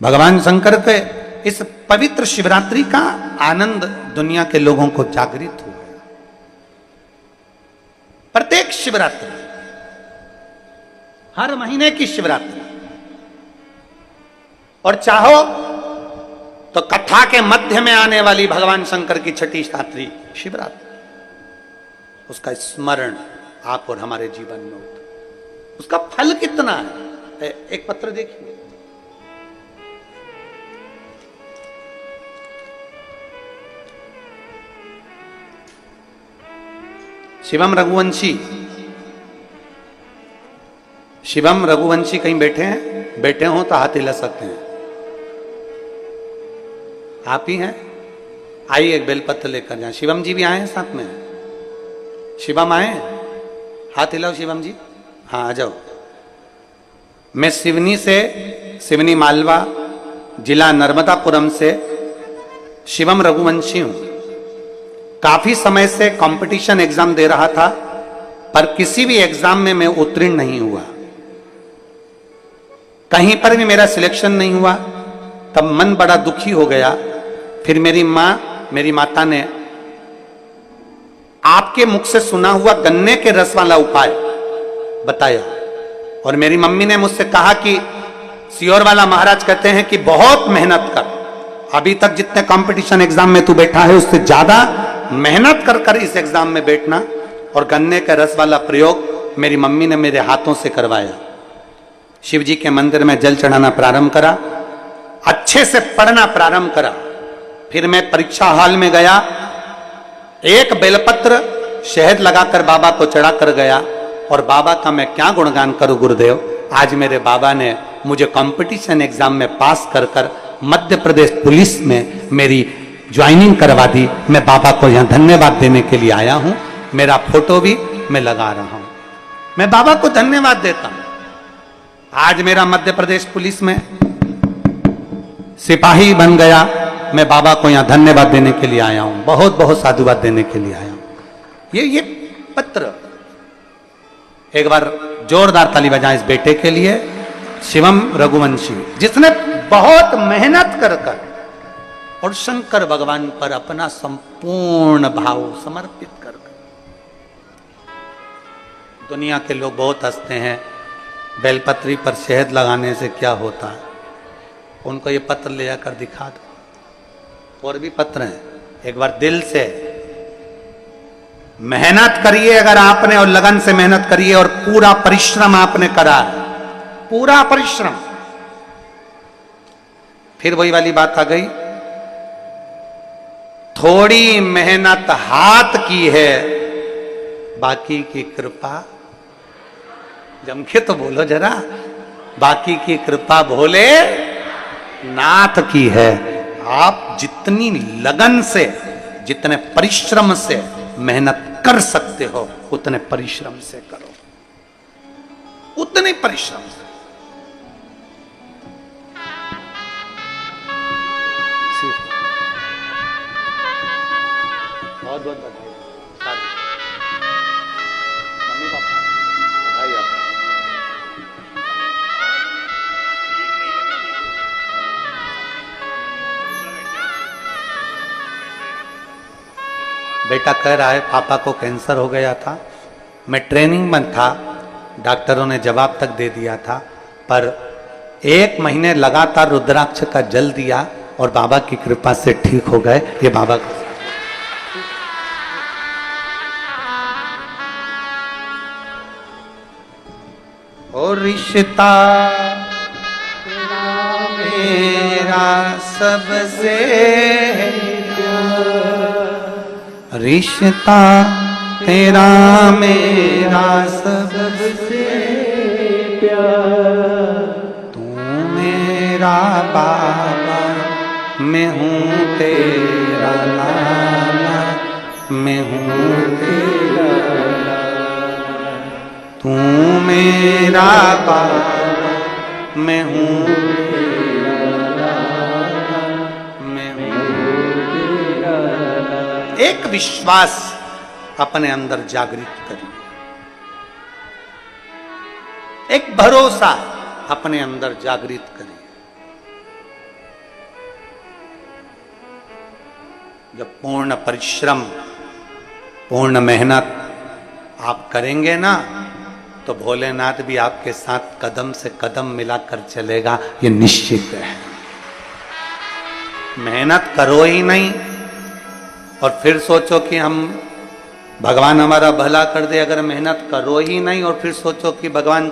भगवान शंकर के इस पवित्र शिवरात्रि का आनंद दुनिया के लोगों को जागृत हो गया। प्रत्येक शिवरात्रि, हर महीने की शिवरात्रि, और चाहो तो कथा के मध्य में आने वाली भगवान शंकर की छठी रात्रि शिवरात्रि, उसका स्मरण आप और हमारे जीवन में होता, उसका फल कितना है। एक पत्र देखिए, शिवम रघुवंशी, शिवम रघुवंशी कहीं बैठे हैं? बैठे हो तो हाथ हिला सकते हैं। आप ही हैं? आइए एक बेलपत्र लेकर जाए। शिवम जी भी आए हैं साथ में? शिवम आए? हाथ हिलाओ शिवम जी। हाँ आ जाओ। मैं सिवनी से, सिवनी मालवा जिला नर्मदापुरम से शिवम रघुवंशी हूं। काफी समय से कंपटीशन एग्जाम दे रहा था, पर किसी भी एग्जाम में मैं उत्तीर्ण नहीं हुआ, कहीं पर भी मेरा सिलेक्शन नहीं हुआ। तब मन बड़ा दुखी हो गया। फिर मेरी माता ने आपके मुख से सुना हुआ गन्ने के रस वाला उपाय बताया, और मेरी मम्मी ने मुझसे कहा कि सियोर वाला महाराज कहते हैं कि बहुत मेहनत कर, अभी तक जितने कंपटीशन एग्जाम में तू बैठा है उससे ज्यादा मेहनत कर कर इस एग्जाम में बैठना। और गन्ने का रस वाला प्रयोग मेरी मम्मी ने मेरे हाथों से करवाया। शिव जी के मंदिर में जल चढ़ाना प्रारंभ करा, अच्छे से पढ़ना प्रारंभ करा। फिर मैं परीक्षा हॉल में गया, एक बेलपत्र शहद लगाकर बाबा को चढ़ा कर गया, और बाबा का मैं क्या गुणगान करूं गुरुदेव। आज मेरे बाबा ने मुझे कंपटीशन एग्जाम में पास कर कर मध्य प्रदेश पुलिस में मेरी ज्वाइनिंग करवा दी। मैं बाबा को यहां धन्यवाद देने के लिए आया हूं। मेरा फोटो भी मैं लगा रहा हूं। मैं बाबा को धन्यवाद देता हूं। आज मेरा मध्य प्रदेश पुलिस में सिपाही बन गया। मैं बाबा को यहां धन्यवाद देने के लिए आया हूं, बहुत बहुत साधुवाद देने के लिए आया हूं। ये पत्र, एक बार जोरदार ताली बजाएं इस बेटे के लिए, शिवम रघुवंशी, जिसने बहुत मेहनत कर कर और शंकर भगवान पर अपना संपूर्ण भाव समर्पित कर। दुनिया के लोग बहुत हंसते हैं, बेलपत्री पर शहद लगाने से क्या होता है। उनको ये पत्र ले जाकर दिखा दो। और भी पत्र हैं, एक बार दिल से मेहनत करिए अगर आपने, और लगन से मेहनत करिए, और पूरा परिश्रम आपने करा, पूरा परिश्रम। फिर वही वाली बात आ गई, थोड़ी मेहनत हाथ की है, बाकी की कृपा, जम के तो बोलो जरा, बाकी की कृपा भोले नाथ की है। आप जितनी लगन से, जितने परिश्रम से मेहनत कर सकते हो, उतने परिश्रम से करो, उतने परिश्रम से। बहुत बहुत बधाई मम्मी पापा, बधाई आपको। बेटा कह रहा है पापा को कैंसर हो गया था, मैं ट्रेनिंग में था, डॉक्टरों ने जवाब तक दे दिया था, पर 1 महीने लगातार रुद्राक्ष का जल दिया और बाबा की कृपा से ठीक हो गए। ये बाबा का और रिश्ता मेरा सबसे, रिश्ता तेरा मेरा सबसे प्यार, तू मेरा बाबा, मैं हूँ तेरा लाला, मैं हूँ तेरा लाला, तू मेरा बाबा, मैं हूँ तेरा लाला, मैं हूँ तेरा लाला। एक विश्वास अपने अंदर जागृत करिए, एक भरोसा अपने अंदर जागृत करिए। जब पूर्ण परिश्रम, पूर्ण मेहनत आप करेंगे ना तो भोलेनाथ भी आपके साथ कदम से कदम मिलाकर चलेगा, ये निश्चित है। मेहनत करो ही नहीं और फिर सोचो कि हम भगवान हमारा भला कर दे। अगर मेहनत करो ही नहीं और फिर सोचो कि भगवान